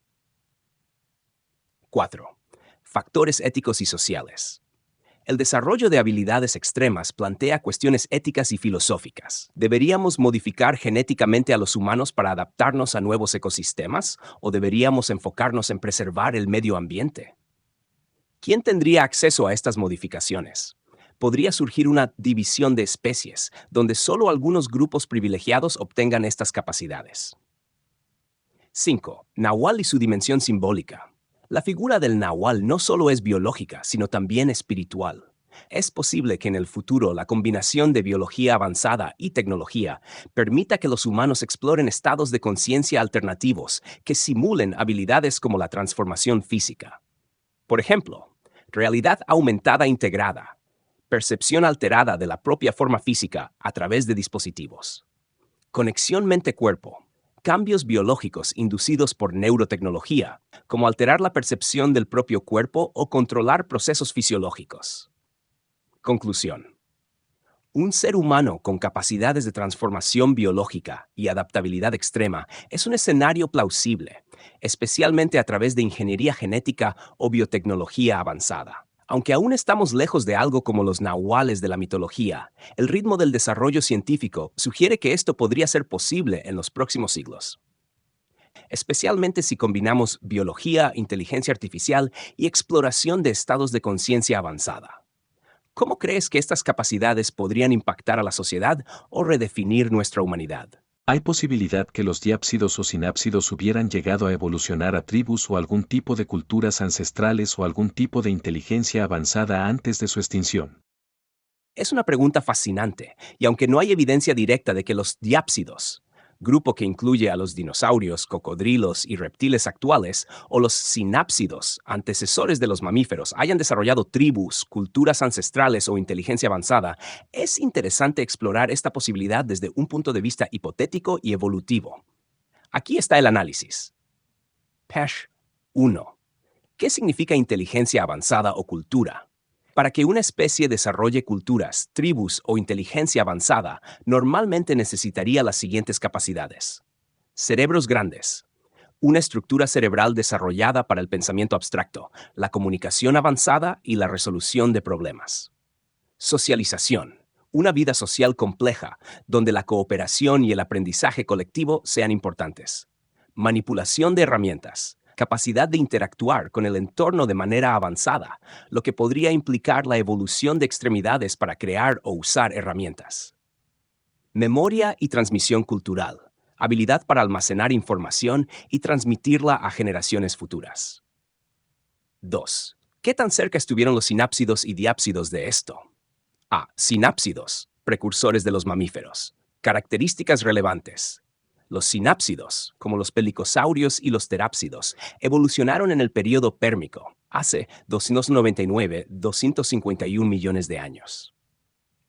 4. Factores éticos y sociales. El desarrollo de habilidades extremas plantea cuestiones éticas y filosóficas. ¿Deberíamos modificar genéticamente a los humanos para adaptarnos a nuevos ecosistemas o deberíamos enfocarnos en preservar el medio ambiente? ¿Quién tendría acceso a estas modificaciones? Podría surgir una división de especies, donde solo algunos grupos privilegiados obtengan estas capacidades. 5. Nahual y su dimensión simbólica. La figura del nahual no solo es biológica, sino también espiritual. Es posible que en el futuro la combinación de biología avanzada y tecnología permita que los humanos exploren estados de conciencia alternativos que simulen habilidades como la transformación física. Por ejemplo, realidad aumentada integrada, percepción alterada de la propia forma física a través de dispositivos. Conexión mente-cuerpo. Cambios biológicos inducidos por neurotecnología, como alterar la percepción del propio cuerpo o controlar procesos fisiológicos. Conclusión. Un ser humano con capacidades de transformación biológica y adaptabilidad extrema es un escenario plausible, especialmente a través de ingeniería genética o biotecnología avanzada. Aunque aún estamos lejos de algo como los nahuales de la mitología, el ritmo del desarrollo científico sugiere que esto podría ser posible en los próximos siglos. Especialmente si combinamos biología, inteligencia artificial y exploración de estados de conciencia avanzada. ¿Cómo crees que estas capacidades podrían impactar a la sociedad o redefinir nuestra humanidad? Hay posibilidad que los diápsidos o sinápsidos hubieran llegado a evolucionar a tribus o algún tipo de culturas ancestrales o algún tipo de inteligencia avanzada antes de su extinción. Es una pregunta fascinante, y aunque no hay evidencia directa de que los diápsidos, grupo que incluye a los dinosaurios, cocodrilos y reptiles actuales, o los sinápsidos, antecesores de los mamíferos, hayan desarrollado tribus, culturas ancestrales o inteligencia avanzada, es interesante explorar esta posibilidad desde un punto de vista hipotético y evolutivo. Aquí está el análisis. PESH 1. ¿Qué significa inteligencia avanzada o cultura? Para que una especie desarrolle culturas, tribus o inteligencia avanzada, normalmente necesitaría las siguientes capacidades. Cerebros grandes. Una estructura cerebral desarrollada para el pensamiento abstracto, la comunicación avanzada y la resolución de problemas. Socialización. Una vida social compleja, donde la cooperación y el aprendizaje colectivo sean importantes. Manipulación de herramientas. Capacidad de interactuar con el entorno de manera avanzada, lo que podría implicar la evolución de extremidades para crear o usar herramientas. Memoria y transmisión cultural. Habilidad para almacenar información y transmitirla a generaciones futuras. 2. ¿Qué tan cerca estuvieron los sinápsidos y diápsidos de esto? A. Sinápsidos, precursores de los mamíferos. Características relevantes. Los sinápsidos, como los pelicosaurios y los terápsidos, evolucionaron en el período pérmico, hace 299-251 millones de años.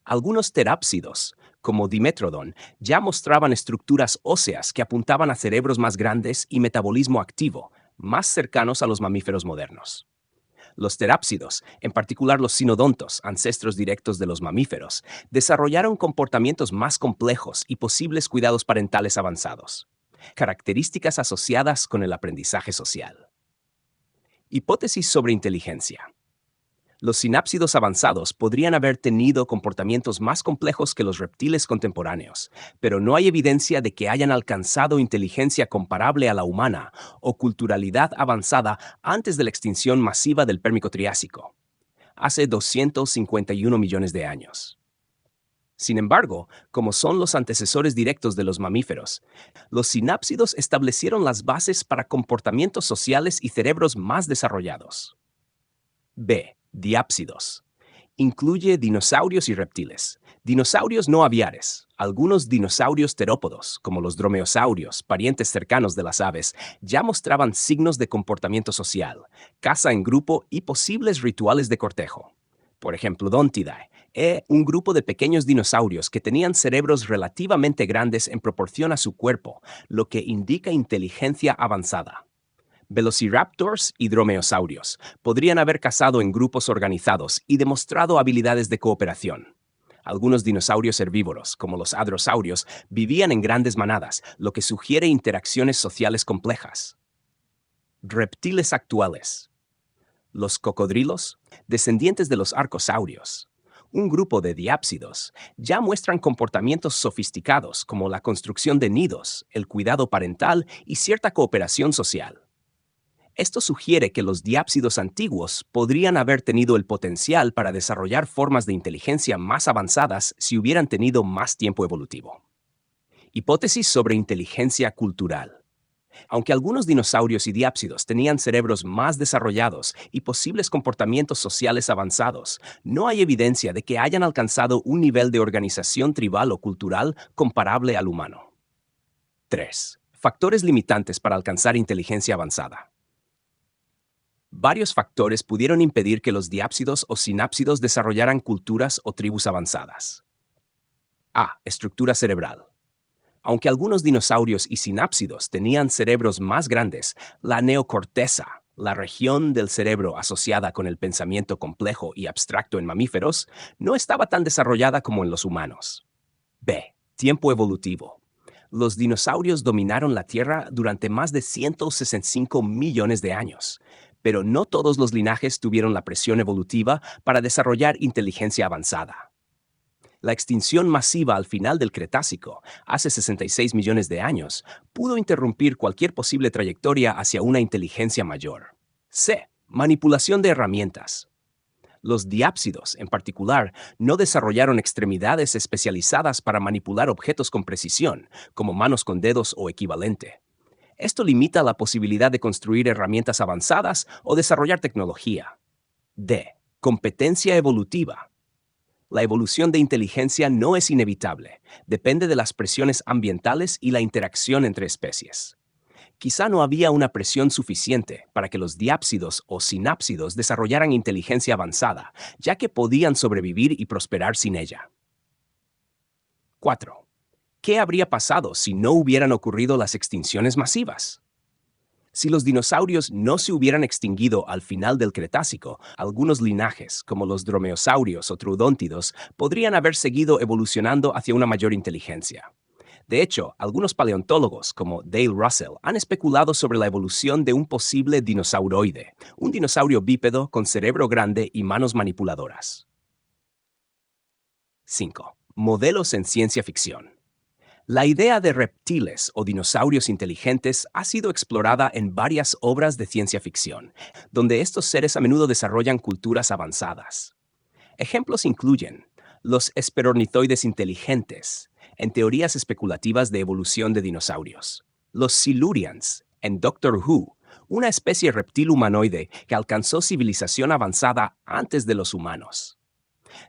Algunos terápsidos, como Dimetrodon, ya mostraban estructuras óseas que apuntaban a cerebros más grandes y metabolismo activo, más cercanos a los mamíferos modernos. Los terápsidos, en particular los sinodontos, ancestros directos de los mamíferos, desarrollaron comportamientos más complejos y posibles cuidados parentales avanzados, características asociadas con el aprendizaje social. Hipótesis sobre inteligencia. Los sinápsidos avanzados podrían haber tenido comportamientos más complejos que los reptiles contemporáneos, pero no hay evidencia de que hayan alcanzado inteligencia comparable a la humana o culturalidad avanzada antes de la extinción masiva del Pérmico-Triásico, hace 251 millones de años. Sin embargo, como son los antecesores directos de los mamíferos, los sinápsidos establecieron las bases para comportamientos sociales y cerebros más desarrollados. B. Diápsidos. Incluye dinosaurios y reptiles. Dinosaurios no aviares. Algunos dinosaurios terópodos, como los dromeosaurios, parientes cercanos de las aves, ya mostraban signos de comportamiento social, caza en grupo y posibles rituales de cortejo. Por ejemplo, Dontidae, un grupo de pequeños dinosaurios que tenían cerebros relativamente grandes en proporción a su cuerpo, lo que indica inteligencia avanzada. Velociraptors y dromeosaurios podrían haber cazado en grupos organizados y demostrado habilidades de cooperación. Algunos dinosaurios herbívoros, como los hadrosaurios, vivían en grandes manadas, lo que sugiere interacciones sociales complejas. Reptiles actuales. Los cocodrilos, descendientes de los arcosaurios, un grupo de diápsidos, ya muestran comportamientos sofisticados como la construcción de nidos, el cuidado parental y cierta cooperación social. Esto sugiere que los diápsidos antiguos podrían haber tenido el potencial para desarrollar formas de inteligencia más avanzadas si hubieran tenido más tiempo evolutivo. Hipótesis sobre inteligencia cultural. Aunque algunos dinosaurios y diápsidos tenían cerebros más desarrollados y posibles comportamientos sociales avanzados, no hay evidencia de que hayan alcanzado un nivel de organización tribal o cultural comparable al humano. 3. Factores limitantes para alcanzar inteligencia avanzada. Varios factores pudieron impedir que los diápsidos o sinápsidos desarrollaran culturas o tribus avanzadas. A. Estructura cerebral. Aunque algunos dinosaurios y sinápsidos tenían cerebros más grandes, la neocorteza, la región del cerebro asociada con el pensamiento complejo y abstracto en mamíferos, no estaba tan desarrollada como en los humanos. B. Tiempo evolutivo. Los dinosaurios dominaron la Tierra durante más de 165 millones de años, pero no todos los linajes tuvieron la presión evolutiva para desarrollar inteligencia avanzada. La extinción masiva al final del Cretácico, hace 66 millones de años, pudo interrumpir cualquier posible trayectoria hacia una inteligencia mayor. C. Manipulación de herramientas. Los diápsidos, en particular, no desarrollaron extremidades especializadas para manipular objetos con precisión, como manos con dedos o equivalente. Esto limita la posibilidad de construir herramientas avanzadas o desarrollar tecnología. D. Competencia evolutiva. La evolución de inteligencia no es inevitable, depende de las presiones ambientales y la interacción entre especies. Quizá no había una presión suficiente para que los diápsidos o sinápsidos desarrollaran inteligencia avanzada, ya que podían sobrevivir y prosperar sin ella. 4. ¿Qué habría pasado si no hubieran ocurrido las extinciones masivas? Si los dinosaurios no se hubieran extinguido al final del Cretácico, algunos linajes, como los dromeosaurios o troodóntidos, podrían haber seguido evolucionando hacia una mayor inteligencia. De hecho, algunos paleontólogos, como Dale Russell, han especulado sobre la evolución de un posible dinosauroide, un dinosaurio bípedo con cerebro grande y manos manipuladoras. 5. Modelos en ciencia ficción. La idea de reptiles o dinosaurios inteligentes ha sido explorada en varias obras de ciencia ficción, donde estos seres a menudo desarrollan culturas avanzadas. Ejemplos incluyen los esperornitoides inteligentes, en teorías especulativas de evolución de dinosaurios; los Silurians, en Doctor Who, una especie reptil humanoide que alcanzó civilización avanzada antes de los humanos;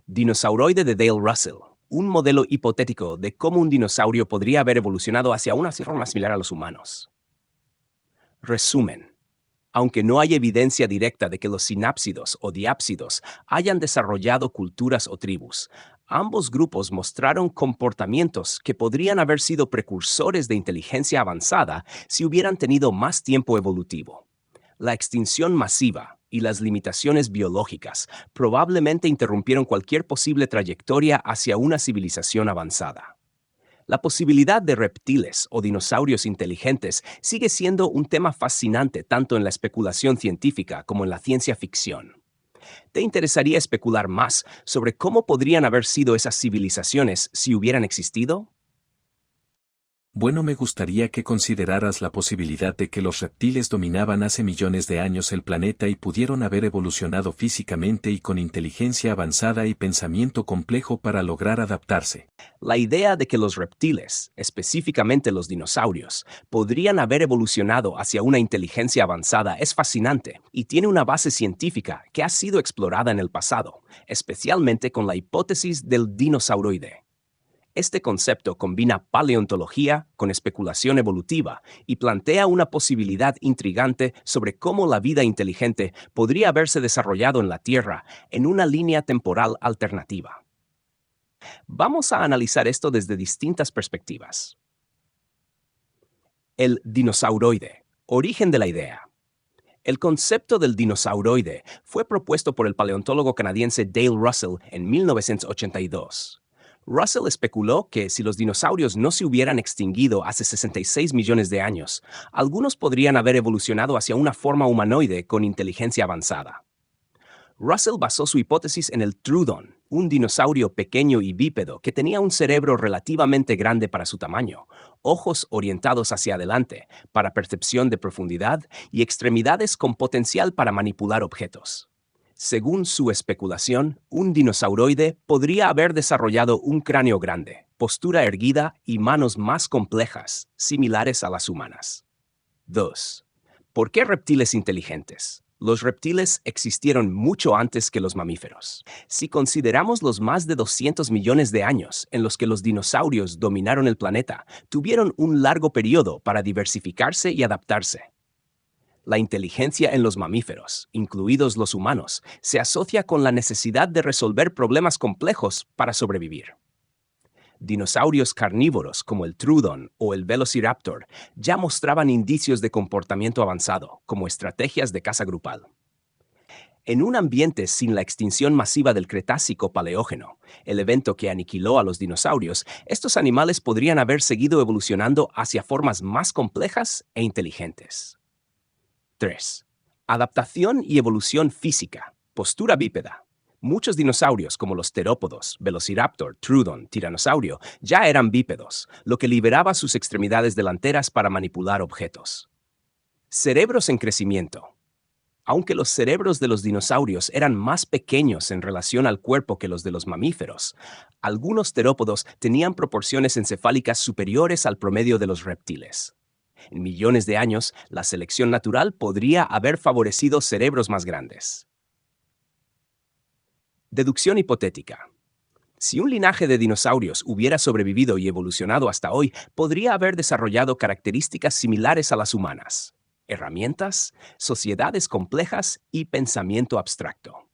Dinosauroide de Dale Russell, un modelo hipotético de cómo un dinosaurio podría haber evolucionado hacia una forma similar a los humanos. Resumen. Aunque no hay evidencia directa de que los sinápsidos o diápsidos hayan desarrollado culturas o tribus, ambos grupos mostraron comportamientos que podrían haber sido precursores de inteligencia avanzada si hubieran tenido más tiempo evolutivo. La extinción masiva y las limitaciones biológicas probablemente interrumpieron cualquier posible trayectoria hacia una civilización avanzada. La posibilidad de reptiles o dinosaurios inteligentes sigue siendo un tema fascinante tanto en la especulación científica como en la ciencia ficción. ¿Te interesaría especular más sobre cómo podrían haber sido esas civilizaciones si hubieran existido? Bueno, me gustaría que consideraras la posibilidad de que los reptiles dominaban hace millones de años el planeta y pudieron haber evolucionado físicamente y con inteligencia avanzada y pensamiento complejo para lograr adaptarse. La idea de que los reptiles, específicamente los dinosaurios, podrían haber evolucionado hacia una inteligencia avanzada es fascinante y tiene una base científica que ha sido explorada en el pasado, especialmente con la hipótesis del dinosauroide. Este concepto combina paleontología con especulación evolutiva y plantea una posibilidad intrigante sobre cómo la vida inteligente podría haberse desarrollado en la Tierra en una línea temporal alternativa. Vamos a analizar esto desde distintas perspectivas. El dinosauroide, origen de la idea. El concepto del dinosauroide fue propuesto por el paleontólogo canadiense Dale Russell en 1982. Russell especuló que si los dinosaurios no se hubieran extinguido hace 66 millones de años, algunos podrían haber evolucionado hacia una forma humanoide con inteligencia avanzada. Russell basó su hipótesis en el Troodon, un dinosaurio pequeño y bípedo que tenía un cerebro relativamente grande para su tamaño, ojos orientados hacia adelante para percepción de profundidad y extremidades con potencial para manipular objetos. Según su especulación, un dinosauroide podría haber desarrollado un cráneo grande, postura erguida y manos más complejas, similares a las humanas. 2. ¿Por qué reptiles inteligentes? Los reptiles existieron mucho antes que los mamíferos. Si consideramos los más de 200 millones de años en los que los dinosaurios dominaron el planeta, tuvieron un largo periodo para diversificarse y adaptarse. La inteligencia en los mamíferos, incluidos los humanos, se asocia con la necesidad de resolver problemas complejos para sobrevivir. Dinosaurios carnívoros como el Troodon o el Velociraptor ya mostraban indicios de comportamiento avanzado, como estrategias de caza grupal. En un ambiente sin la extinción masiva del Cretácico-Paleógeno, el evento que aniquiló a los dinosaurios, estos animales podrían haber seguido evolucionando hacia formas más complejas e inteligentes. 3. Adaptación y evolución física. Postura bípeda. Muchos dinosaurios, como los terópodos, Velociraptor, Troodon, Tiranosaurio, ya eran bípedos, lo que liberaba sus extremidades delanteras para manipular objetos. Cerebros en crecimiento. Aunque los cerebros de los dinosaurios eran más pequeños en relación al cuerpo que los de los mamíferos, algunos terópodos tenían proporciones encefálicas superiores al promedio de los reptiles. En millones de años, la selección natural podría haber favorecido cerebros más grandes. Deducción hipotética. Si un linaje de dinosaurios hubiera sobrevivido y evolucionado hasta hoy, podría haber desarrollado características similares a las humanas: herramientas, sociedades complejas y pensamiento abstracto.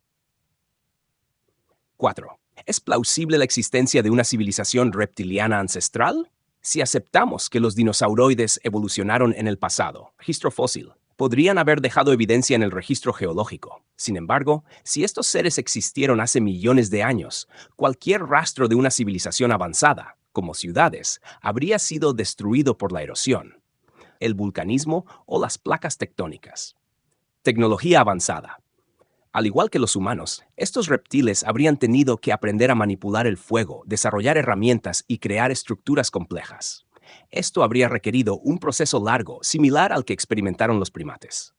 4. ¿Es plausible la existencia de una civilización reptiliana ancestral? Si aceptamos que los dinosauroides evolucionaron en el pasado, registro fósil, podrían haber dejado evidencia en el registro geológico. Sin embargo, si estos seres existieron hace millones de años, cualquier rastro de una civilización avanzada, como ciudades, habría sido destruido por la erosión, el vulcanismo o las placas tectónicas. Tecnología avanzada. Al igual que los humanos, estos reptiles habrían tenido que aprender a manipular el fuego, desarrollar herramientas y crear estructuras complejas. Esto habría requerido un proceso largo, similar al que experimentaron los primates.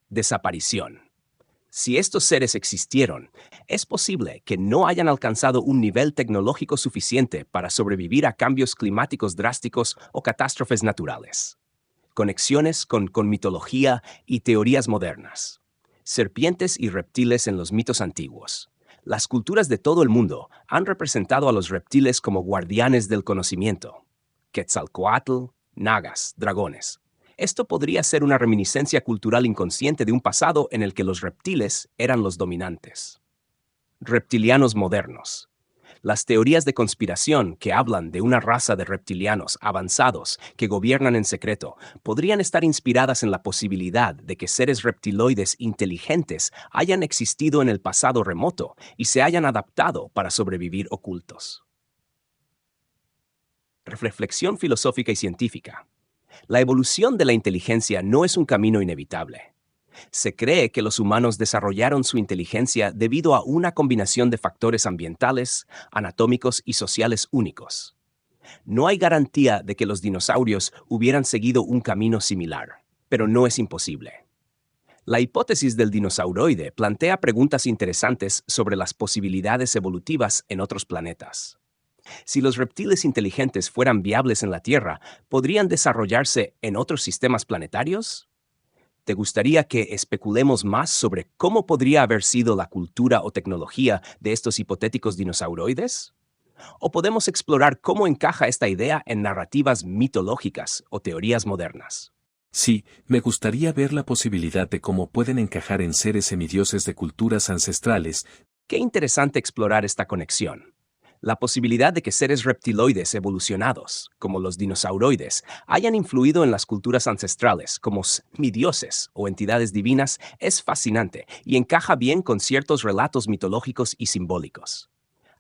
Desaparición. Si estos seres existieron, es posible que no hayan alcanzado un nivel tecnológico suficiente para sobrevivir a cambios climáticos drásticos o catástrofes naturales. Conexiones con mitología y teorías modernas. Serpientes y reptiles en los mitos antiguos. Las culturas de todo el mundo han representado a los reptiles como guardianes del conocimiento. Quetzalcóatl, nagas, dragones. Esto podría ser una reminiscencia cultural inconsciente de un pasado en el que los reptiles eran los dominantes. Reptilianos modernos. Las teorías de conspiración que hablan de una raza de reptilianos avanzados que gobiernan en secreto podrían estar inspiradas en la posibilidad de que seres reptiloides inteligentes hayan existido en el pasado remoto y se hayan adaptado para sobrevivir ocultos. Reflexión filosófica y científica. La evolución de la inteligencia no es un camino inevitable. Se cree que los humanos desarrollaron su inteligencia debido a una combinación de factores ambientales, anatómicos y sociales únicos. No hay garantía de que los dinosaurios hubieran seguido un camino similar, pero no es imposible. La hipótesis del dinosauroide plantea preguntas interesantes sobre las posibilidades evolutivas en otros planetas. Si los reptiles inteligentes fueran viables en la Tierra, ¿podrían desarrollarse en otros sistemas planetarios? ¿Te gustaría que especulemos más sobre cómo podría haber sido la cultura o tecnología de estos hipotéticos dinosauroides? ¿O podemos explorar cómo encaja esta idea en narrativas mitológicas o teorías modernas? Sí, me gustaría ver la posibilidad de cómo pueden encajar en seres semidioses de culturas ancestrales. Qué interesante explorar esta conexión. La posibilidad de que seres reptiloides evolucionados, como los dinosauroides, hayan influido en las culturas ancestrales como semidioses o entidades divinas es fascinante y encaja bien con ciertos relatos mitológicos y simbólicos.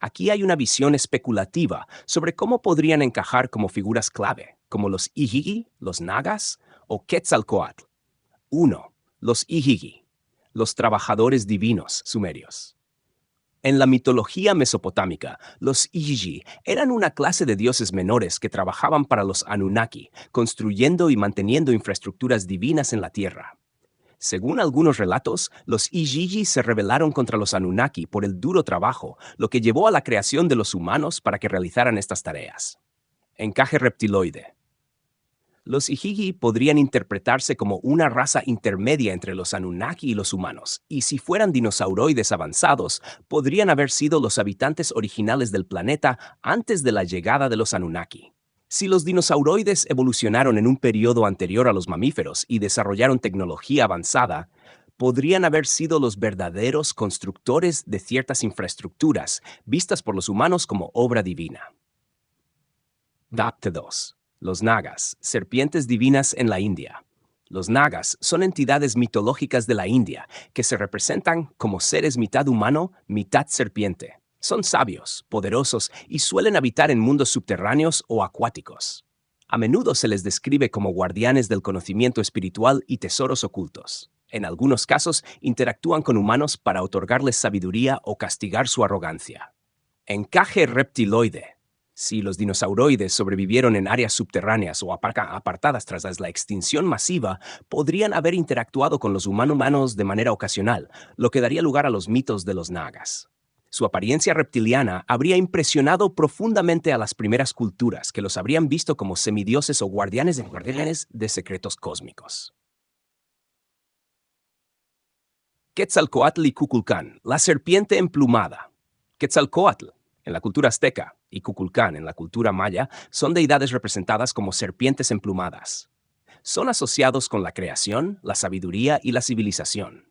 Aquí hay una visión especulativa sobre cómo podrían encajar como figuras clave, como los Ihigi, los nagas o Quetzalcóatl. 1. Los Ihigi, los trabajadores divinos sumerios. En la mitología mesopotámica, los Ihigi eran una clase de dioses menores que trabajaban para los Anunnaki, construyendo y manteniendo infraestructuras divinas en la Tierra. Según algunos relatos, los Ihigi se rebelaron contra los Anunnaki por el duro trabajo, lo que llevó a la creación de los humanos para que realizaran estas tareas. Encaje reptiloide. Los Ihigi podrían interpretarse como una raza intermedia entre los Anunnaki y los humanos, y si fueran dinosauroides avanzados, podrían haber sido los habitantes originales del planeta antes de la llegada de los Anunnaki. Si los dinosauroides evolucionaron en un periodo anterior a los mamíferos y desarrollaron tecnología avanzada, podrían haber sido los verdaderos constructores de ciertas infraestructuras, vistas por los humanos como obra divina. Adapte 2. Los nagas, serpientes divinas en la India. Los nagas son entidades mitológicas de la India que se representan como seres mitad humano, mitad serpiente. Son sabios, poderosos y suelen habitar en mundos subterráneos o acuáticos. A menudo se les describe como guardianes del conocimiento espiritual y tesoros ocultos. En algunos casos, interactúan con humanos para otorgarles sabiduría o castigar su arrogancia. Encaje reptiloide. Si los dinosauroides sobrevivieron en áreas subterráneas o apartadas tras la extinción masiva, podrían haber interactuado con los humanos de manera ocasional, lo que daría lugar a los mitos de los nagas. Su apariencia reptiliana habría impresionado profundamente a las primeras culturas, que los habrían visto como semidioses o guardianes de secretos cósmicos. Quetzalcóatl y Kukulcán, la serpiente emplumada. Quetzalcóatl, en la cultura azteca, y Kukulcán, en la cultura maya, son deidades representadas como serpientes emplumadas. Son asociados con la creación, la sabiduría y la civilización.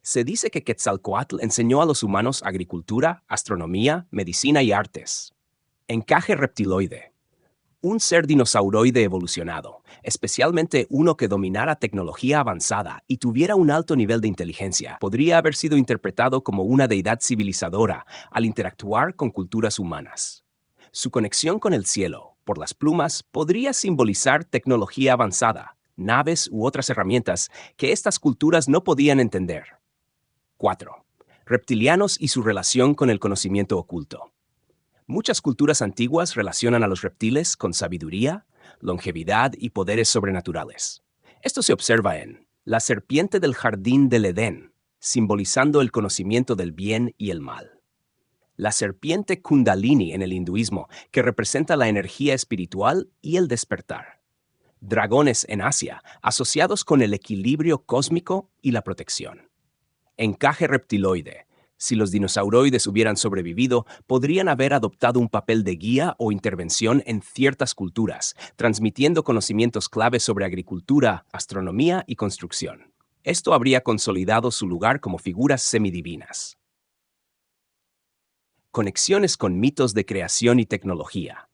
Se dice que Quetzalcóatl enseñó a los humanos agricultura, astronomía, medicina y artes. Encaje reptiloide. Un ser dinosauroide evolucionado, especialmente uno que dominara tecnología avanzada y tuviera un alto nivel de inteligencia, podría haber sido interpretado como una deidad civilizadora al interactuar con culturas humanas. Su conexión con el cielo, por las plumas, podría simbolizar tecnología avanzada, naves u otras herramientas que estas culturas no podían entender. 4. Reptilianos y su relación con el conocimiento oculto. Muchas culturas antiguas relacionan a los reptiles con sabiduría, longevidad y poderes sobrenaturales. Esto se observa en la serpiente del jardín del Edén, simbolizando el conocimiento del bien y el mal. La serpiente Kundalini en el hinduismo, que representa la energía espiritual y el despertar. Dragones en Asia, asociados con el equilibrio cósmico y la protección. Encaje reptiloide. Si los dinosauroides hubieran sobrevivido, podrían haber adoptado un papel de guía o intervención en ciertas culturas, transmitiendo conocimientos clave sobre agricultura, astronomía y construcción. Esto habría consolidado su lugar como figuras semidivinas. Conexiones con mitos de creación y tecnología.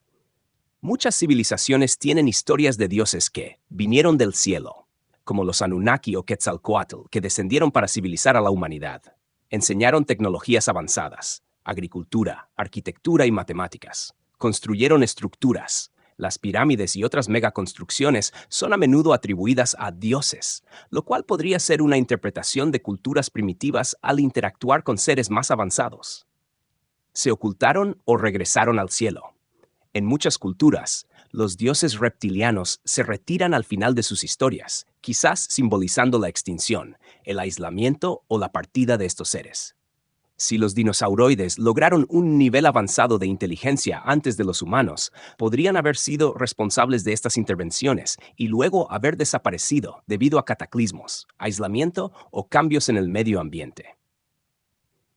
Muchas civilizaciones tienen historias de dioses que vinieron del cielo, como los Anunnaki o Quetzalcóatl, que descendieron para civilizar a la humanidad. Enseñaron tecnologías avanzadas, agricultura, arquitectura y matemáticas. Construyeron estructuras. Las pirámides y otras megaconstrucciones son a menudo atribuidas a dioses, lo cual podría ser una interpretación de culturas primitivas al interactuar con seres más avanzados. Se ocultaron o regresaron al cielo. En muchas culturas, los dioses reptilianos se retiran al final de sus historias, quizás simbolizando la extinción, el aislamiento o la partida de estos seres. Si los dinosauroides lograron un nivel avanzado de inteligencia antes de los humanos, podrían haber sido responsables de estas intervenciones y luego haber desaparecido debido a cataclismos, aislamiento o cambios en el medio ambiente.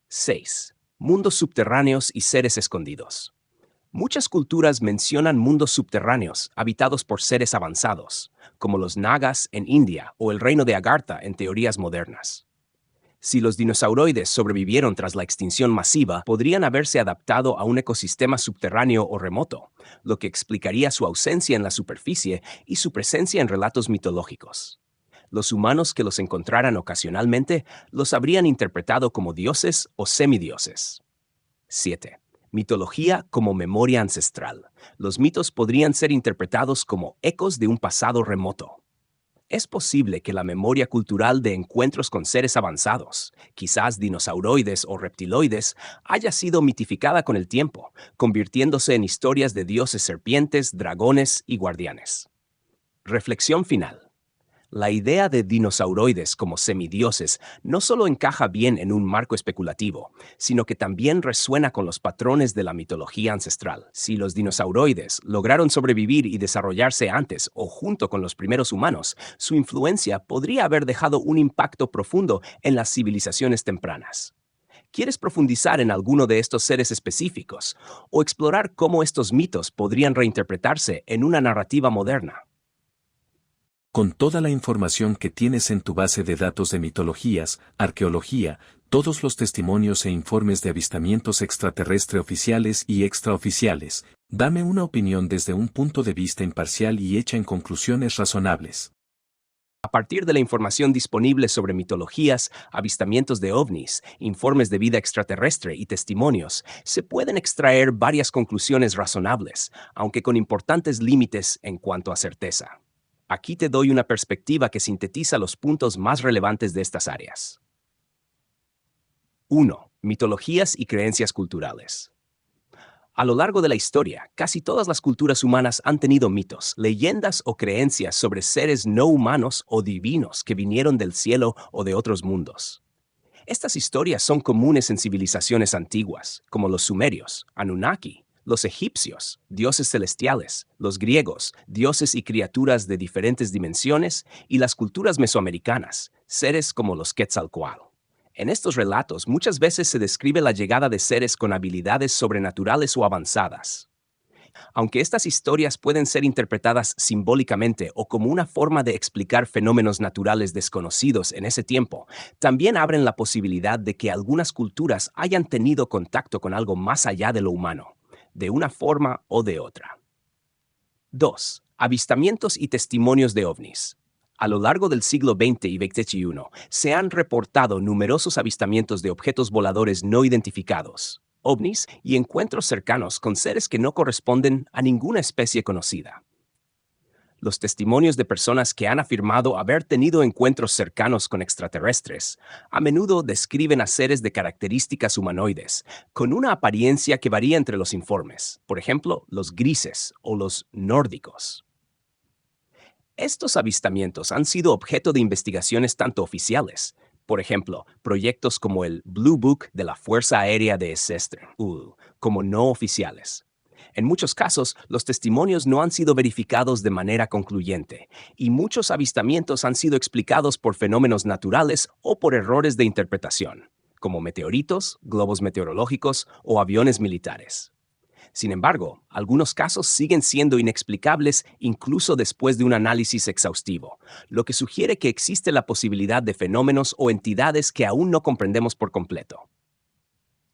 6. Mundos subterráneos y seres escondidos. Muchas culturas mencionan mundos subterráneos habitados por seres avanzados, como los nagas en India o el reino de Agartha en teorías modernas. Si los dinosauroides sobrevivieron tras la extinción masiva, podrían haberse adaptado a un ecosistema subterráneo o remoto, lo que explicaría su ausencia en la superficie y su presencia en relatos mitológicos. Los humanos que los encontraran ocasionalmente los habrían interpretado como dioses o semidioses. 7. Mitología como memoria ancestral. Los mitos podrían ser interpretados como ecos de un pasado remoto. Es posible que la memoria cultural de encuentros con seres avanzados, quizás dinosauroides o reptiloides, haya sido mitificada con el tiempo, convirtiéndose en historias de dioses serpientes, dragones y guardianes. Reflexión final. La idea de dinosauroides como semidioses no solo encaja bien en un marco especulativo, sino que también resuena con los patrones de la mitología ancestral. Si los dinosauroides lograron sobrevivir y desarrollarse antes o junto con los primeros humanos, su influencia podría haber dejado un impacto profundo en las civilizaciones tempranas. ¿Quieres profundizar en alguno de estos seres específicos o explorar cómo estos mitos podrían reinterpretarse en una narrativa moderna? Con toda la información que tienes en tu base de datos de mitologías, arqueología, todos los testimonios e informes de avistamientos extraterrestres oficiales y extraoficiales, dame una opinión desde un punto de vista imparcial y hecha en conclusiones razonables. A partir de la información disponible sobre mitologías, avistamientos de ovnis, informes de vida extraterrestre y testimonios, se pueden extraer varias conclusiones razonables, aunque con importantes límites en cuanto a certeza. Aquí te doy una perspectiva que sintetiza los puntos más relevantes de estas áreas. 1. Mitologías y creencias culturales. A lo largo de la historia, casi todas las culturas humanas han tenido mitos, leyendas o creencias sobre seres no humanos o divinos que vinieron del cielo o de otros mundos. Estas historias son comunes en civilizaciones antiguas, como los sumerios, Anunnaki, los egipcios, dioses celestiales, los griegos, dioses y criaturas de diferentes dimensiones, y las culturas mesoamericanas, seres como los Quetzalcóatl. En estos relatos muchas veces se describe la llegada de seres con habilidades sobrenaturales o avanzadas. Aunque estas historias pueden ser interpretadas simbólicamente o como una forma de explicar fenómenos naturales desconocidos en ese tiempo, también abren la posibilidad de que algunas culturas hayan tenido contacto con algo más allá de lo humano, de una forma o de otra. 2. Avistamientos y testimonios de ovnis. A lo largo del siglo XX y XXI, se han reportado numerosos avistamientos de objetos voladores no identificados, ovnis, y encuentros cercanos con seres que no corresponden a ninguna especie conocida. Los testimonios de personas que han afirmado haber tenido encuentros cercanos con extraterrestres a menudo describen a seres de características humanoides, con una apariencia que varía entre los informes, por ejemplo, los grises o los nórdicos. Estos avistamientos han sido objeto de investigaciones tanto oficiales, por ejemplo, proyectos como el Blue Book de la Fuerza Aérea de Sestri, como no oficiales. En muchos casos, los testimonios no han sido verificados de manera concluyente, y muchos avistamientos han sido explicados por fenómenos naturales o por errores de interpretación, como meteoritos, globos meteorológicos o aviones militares. Sin embargo, algunos casos siguen siendo inexplicables incluso después de un análisis exhaustivo, lo que sugiere que existe la posibilidad de fenómenos o entidades que aún no comprendemos por completo.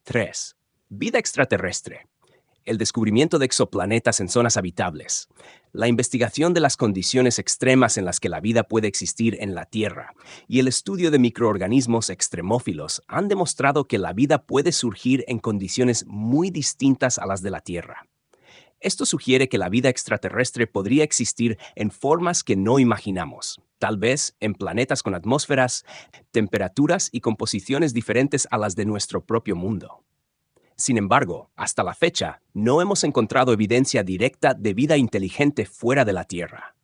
3. Vida extraterrestre. El descubrimiento de exoplanetas en zonas habitables, la investigación de las condiciones extremas en las que la vida puede existir en la Tierra y el estudio de microorganismos extremófilos han demostrado que la vida puede surgir en condiciones muy distintas a las de la Tierra. Esto sugiere que la vida extraterrestre podría existir en formas que no imaginamos, tal vez en planetas con atmósferas, temperaturas y composiciones diferentes a las de nuestro propio mundo. Sin embargo, hasta la fecha, no hemos encontrado evidencia directa de vida inteligente fuera de la Tierra.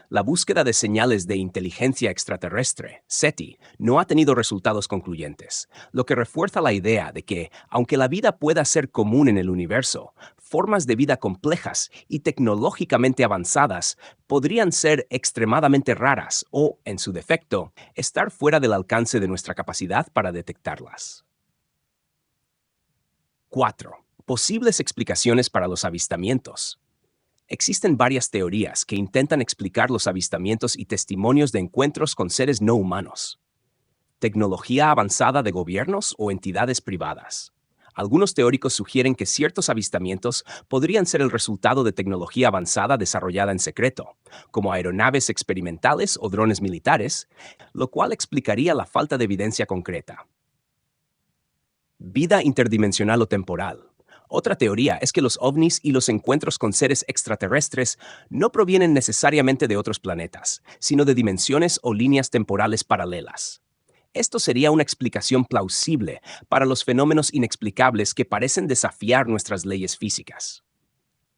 La búsqueda de señales de inteligencia extraterrestre, SETI, no ha tenido resultados concluyentes, lo que refuerza la idea de que, aunque la vida pueda ser común en el universo, formas de vida complejas y tecnológicamente avanzadas podrían ser extremadamente raras o, en su defecto, estar fuera del alcance de nuestra capacidad para detectarlas. 4. Posibles explicaciones para los avistamientos. Existen varias teorías que intentan explicar los avistamientos y testimonios de encuentros con seres no humanos. Tecnología avanzada de gobiernos o entidades privadas. Algunos teóricos sugieren que ciertos avistamientos podrían ser el resultado de tecnología avanzada desarrollada en secreto, como aeronaves experimentales o drones militares, lo cual explicaría la falta de evidencia concreta. Vida interdimensional o temporal. Otra teoría es que los ovnis y los encuentros con seres extraterrestres no provienen necesariamente de otros planetas, sino de dimensiones o líneas temporales paralelas. Esto sería una explicación plausible para los fenómenos inexplicables que parecen desafiar nuestras leyes físicas.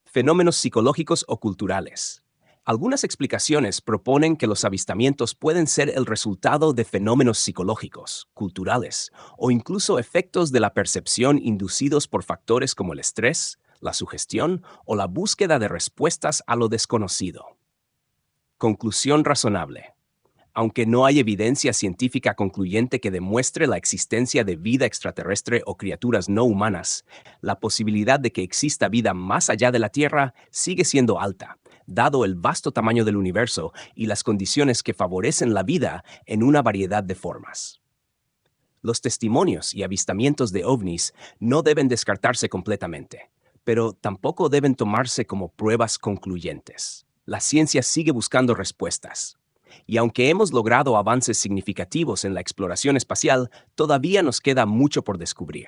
Fenómenos psicológicos o culturales. Algunas explicaciones proponen que los avistamientos pueden ser el resultado de fenómenos psicológicos, culturales o incluso efectos de la percepción inducidos por factores como el estrés, la sugestión o la búsqueda de respuestas a lo desconocido. Conclusión razonable. Aunque no hay evidencia científica concluyente que demuestre la existencia de vida extraterrestre o criaturas no humanas, la posibilidad de que exista vida más allá de la Tierra sigue siendo alta, dado el vasto tamaño del universo y las condiciones que favorecen la vida en una variedad de formas. Los testimonios y avistamientos de ovnis no deben descartarse completamente, pero tampoco deben tomarse como pruebas concluyentes. La ciencia sigue buscando respuestas. Y aunque hemos logrado avances significativos en la exploración espacial, todavía nos queda mucho por descubrir.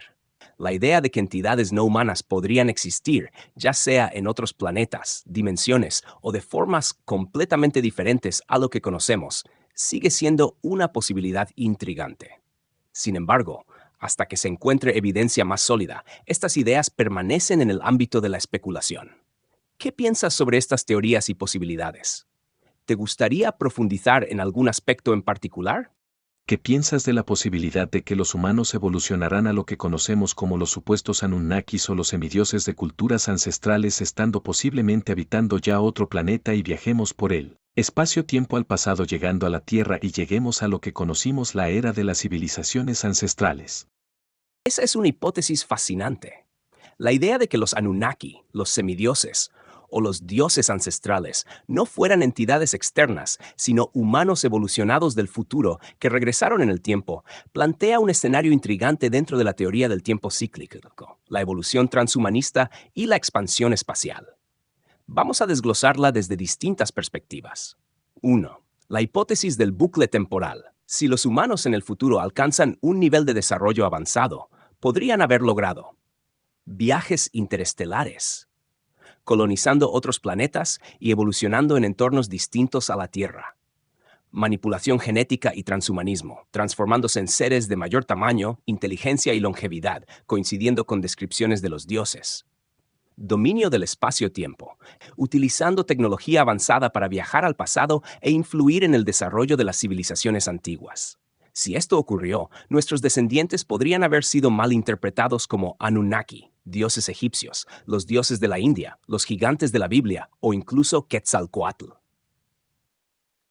La idea de que entidades no humanas podrían existir, ya sea en otros planetas, dimensiones o de formas completamente diferentes a lo que conocemos, sigue siendo una posibilidad intrigante. Sin embargo, Hasta que se encuentre evidencia más sólida, estas ideas permanecen en el ámbito de la especulación. ¿Qué piensas sobre estas teorías y posibilidades? ¿Te gustaría profundizar en algún aspecto en particular? ¿Qué piensas de la posibilidad de que los humanos evolucionarán a lo que conocemos como los supuestos Anunnakis o los semidioses de culturas ancestrales, estando posiblemente habitando ya otro planeta y viajemos por él espacio-tiempo al pasado, llegando a la Tierra y lleguemos a lo que conocimos la era de las civilizaciones ancestrales? Esa es una hipótesis fascinante. La idea de que los Anunnaki, los semidioses o los dioses ancestrales no fueran entidades externas, sino humanos evolucionados del futuro que regresaron en el tiempo, plantea un escenario intrigante dentro de la teoría del tiempo cíclico, la evolución transhumanista y la expansión espacial. Vamos a desglosarla desde distintas perspectivas. 1. La hipótesis del bucle temporal. Si los humanos en el futuro alcanzan un nivel de desarrollo avanzado, podrían haber logrado viajes interestelares, colonizando otros planetas y evolucionando en entornos distintos a la Tierra. Manipulación genética y transhumanismo, transformándose en seres de mayor tamaño, inteligencia y longevidad, coincidiendo con descripciones de los dioses. Dominio del espacio-tiempo, utilizando tecnología avanzada para viajar al pasado e influir en el desarrollo de las civilizaciones antiguas. Si esto ocurrió, nuestros descendientes podrían haber sido malinterpretados como Anunnaki, dioses egipcios, los dioses de la India, los gigantes de la Biblia o incluso Quetzalcóatl.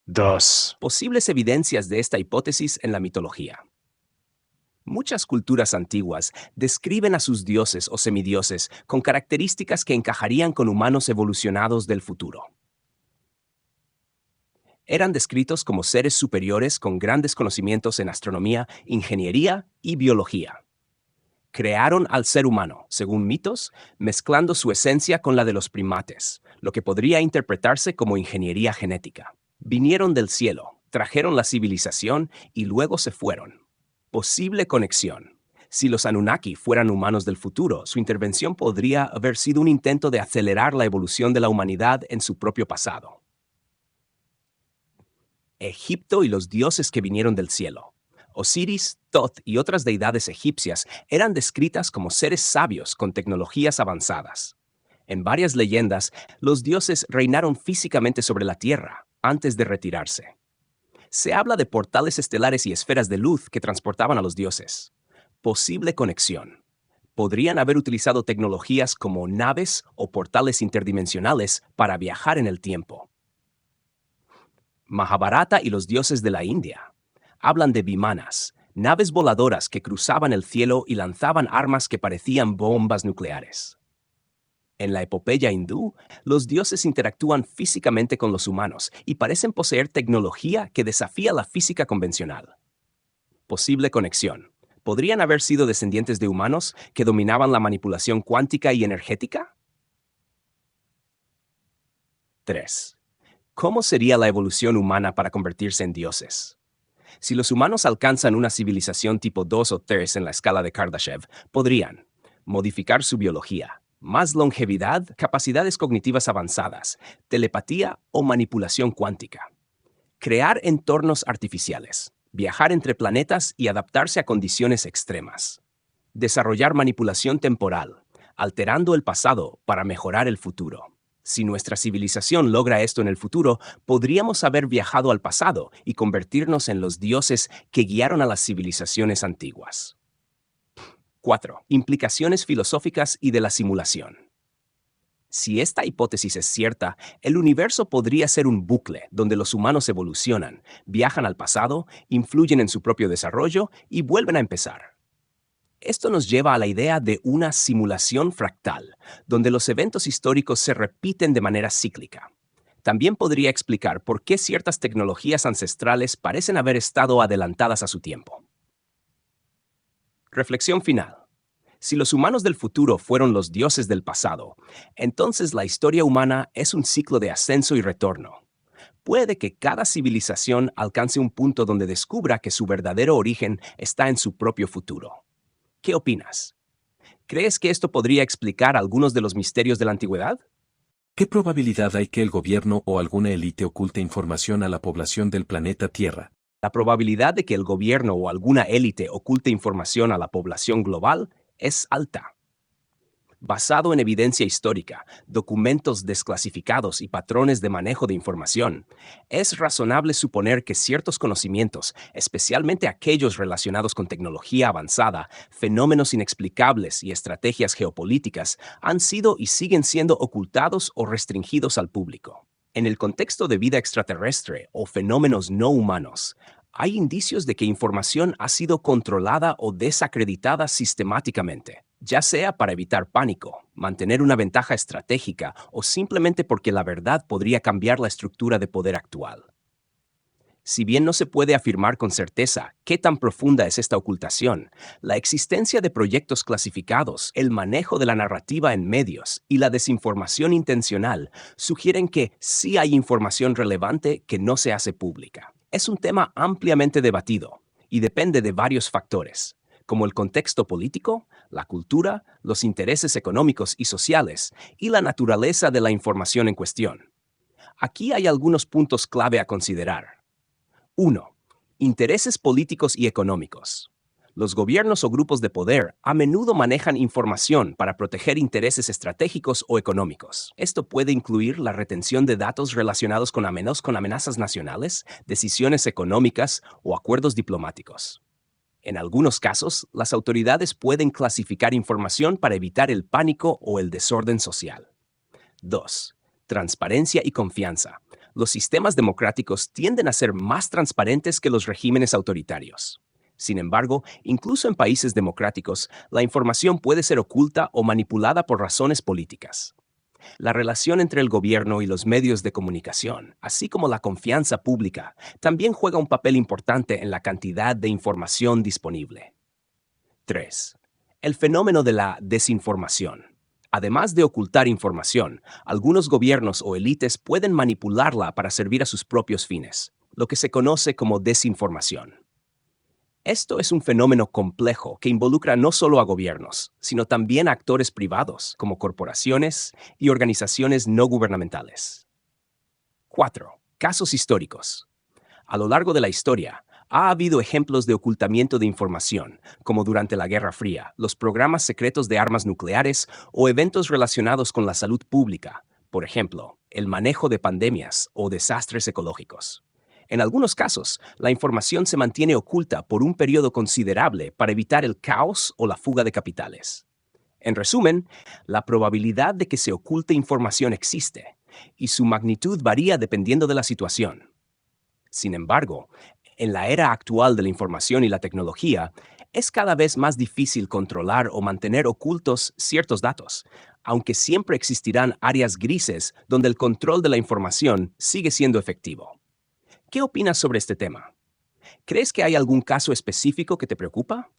2. Posibles evidencias de esta hipótesis en la mitología. Muchas culturas antiguas describen a sus dioses o semidioses con características que encajarían con humanos evolucionados del futuro. Eran descritos como seres superiores con grandes conocimientos en astronomía, ingeniería y biología. Crearon al ser humano, según mitos, mezclando su esencia con la de los primates, lo que podría interpretarse como ingeniería genética. Vinieron del cielo, trajeron la civilización y luego se fueron. Posible conexión. Si los Anunnaki fueran humanos del futuro, su intervención podría haber sido un intento de acelerar la evolución de la humanidad en su propio pasado. Egipto y los dioses que vinieron del cielo. Osiris, Thoth y otras deidades egipcias eran descritas como seres sabios con tecnologías avanzadas. En varias leyendas, los dioses reinaron físicamente sobre la tierra antes de retirarse. Se habla de portales estelares y esferas de luz que transportaban a los dioses. Posible conexión. Podrían haber utilizado tecnologías como naves o portales interdimensionales para viajar en el tiempo. Mahabharata y los dioses de la India. Hablan de vimanas, naves voladoras que cruzaban el cielo y lanzaban armas que parecían bombas nucleares. En la epopeya hindú, los dioses interactúan físicamente con los humanos y parecen poseer tecnología que desafía la física convencional. Posible conexión. ¿Podrían haber sido descendientes de humanos que dominaban la manipulación cuántica y energética? 3. ¿Cómo sería la evolución humana para convertirse en dioses? Si los humanos alcanzan una civilización tipo 2 o 3 en la escala de Kardashev, podrían modificar su biología, más longevidad, capacidades cognitivas avanzadas, telepatía o manipulación cuántica. Crear entornos artificiales, viajar entre planetas y adaptarse a condiciones extremas. Desarrollar manipulación temporal, alterando el pasado para mejorar el futuro. Si nuestra civilización logra esto en el futuro, podríamos haber viajado al pasado y convertirnos en los dioses que guiaron a las civilizaciones antiguas. 4. Implicaciones filosóficas y de la simulación. Si esta hipótesis es cierta, el universo podría ser un bucle donde los humanos evolucionan, viajan al pasado, influyen en su propio desarrollo y vuelven a empezar. Esto nos lleva a la idea de una simulación fractal, donde los eventos históricos se repiten de manera cíclica. También podría explicar por qué ciertas tecnologías ancestrales parecen haber estado adelantadas a su tiempo. Reflexión final. Si los humanos del futuro fueron los dioses del pasado, entonces la historia humana es un ciclo de ascenso y retorno. Puede que cada civilización alcance un punto donde descubra que su verdadero origen está en su propio futuro. ¿Qué opinas? ¿Crees que esto podría explicar algunos de los misterios de la antigüedad? ¿Qué probabilidad hay que el gobierno o alguna élite oculte información a la población del planeta Tierra? La probabilidad de que el gobierno o alguna élite oculte información a la población global es alta. Basado en evidencia histórica, documentos desclasificados y patrones de manejo de información, es razonable suponer que ciertos conocimientos, especialmente aquellos relacionados con tecnología avanzada, fenómenos inexplicables y estrategias geopolíticas, han sido y siguen siendo ocultados o restringidos al público. En el contexto de vida extraterrestre o fenómenos no humanos, hay indicios de que información ha sido controlada o desacreditada sistemáticamente, ya sea para evitar pánico, mantener una ventaja estratégica o simplemente porque la verdad podría cambiar la estructura de poder actual. Si bien no se puede afirmar con certeza qué tan profunda es esta ocultación, la existencia de proyectos clasificados, el manejo de la narrativa en medios y la desinformación intencional sugieren que sí hay información relevante que no se hace pública. Es un tema ampliamente debatido y depende de varios factores, como el contexto político, la cultura, los intereses económicos y sociales y la naturaleza de la información en cuestión. Aquí hay algunos puntos clave a considerar. 1. Intereses políticos y económicos. Los gobiernos o grupos de poder a menudo manejan información para proteger intereses estratégicos o económicos. Esto puede incluir la retención de datos relacionados con amenazas nacionales, decisiones económicas o acuerdos diplomáticos. En algunos casos, las autoridades pueden clasificar información para evitar el pánico o el desorden social. 2. Transparencia y confianza. Los sistemas democráticos tienden a ser más transparentes que los regímenes autoritarios. Sin embargo, incluso en países democráticos, la información puede ser oculta o manipulada por razones políticas. La relación entre el gobierno y los medios de comunicación, así como la confianza pública, también juega un papel importante en la cantidad de información disponible. 3. El fenómeno de la desinformación. Además de ocultar información, algunos gobiernos o élites pueden manipularla para servir a sus propios fines, lo que se conoce como desinformación. Esto es un fenómeno complejo que involucra no solo a gobiernos, sino también a actores privados, como corporaciones y organizaciones no gubernamentales. 4. Casos históricos. A lo largo de la historia, ha habido ejemplos de ocultamiento de información, como durante la Guerra Fría, los programas secretos de armas nucleares o eventos relacionados con la salud pública, por ejemplo, el manejo de pandemias o desastres ecológicos. En algunos casos, la información se mantiene oculta por un periodo considerable para evitar el caos o la fuga de capitales. En resumen, la probabilidad de que se oculte información existe, y su magnitud varía dependiendo de la situación. Sin embargo, en la era actual de la información y la tecnología, es cada vez más difícil controlar o mantener ocultos ciertos datos, aunque siempre existirán áreas grises donde el control de la información sigue siendo efectivo. ¿Qué opinas sobre este tema? ¿Crees que hay algún caso específico que te preocupa?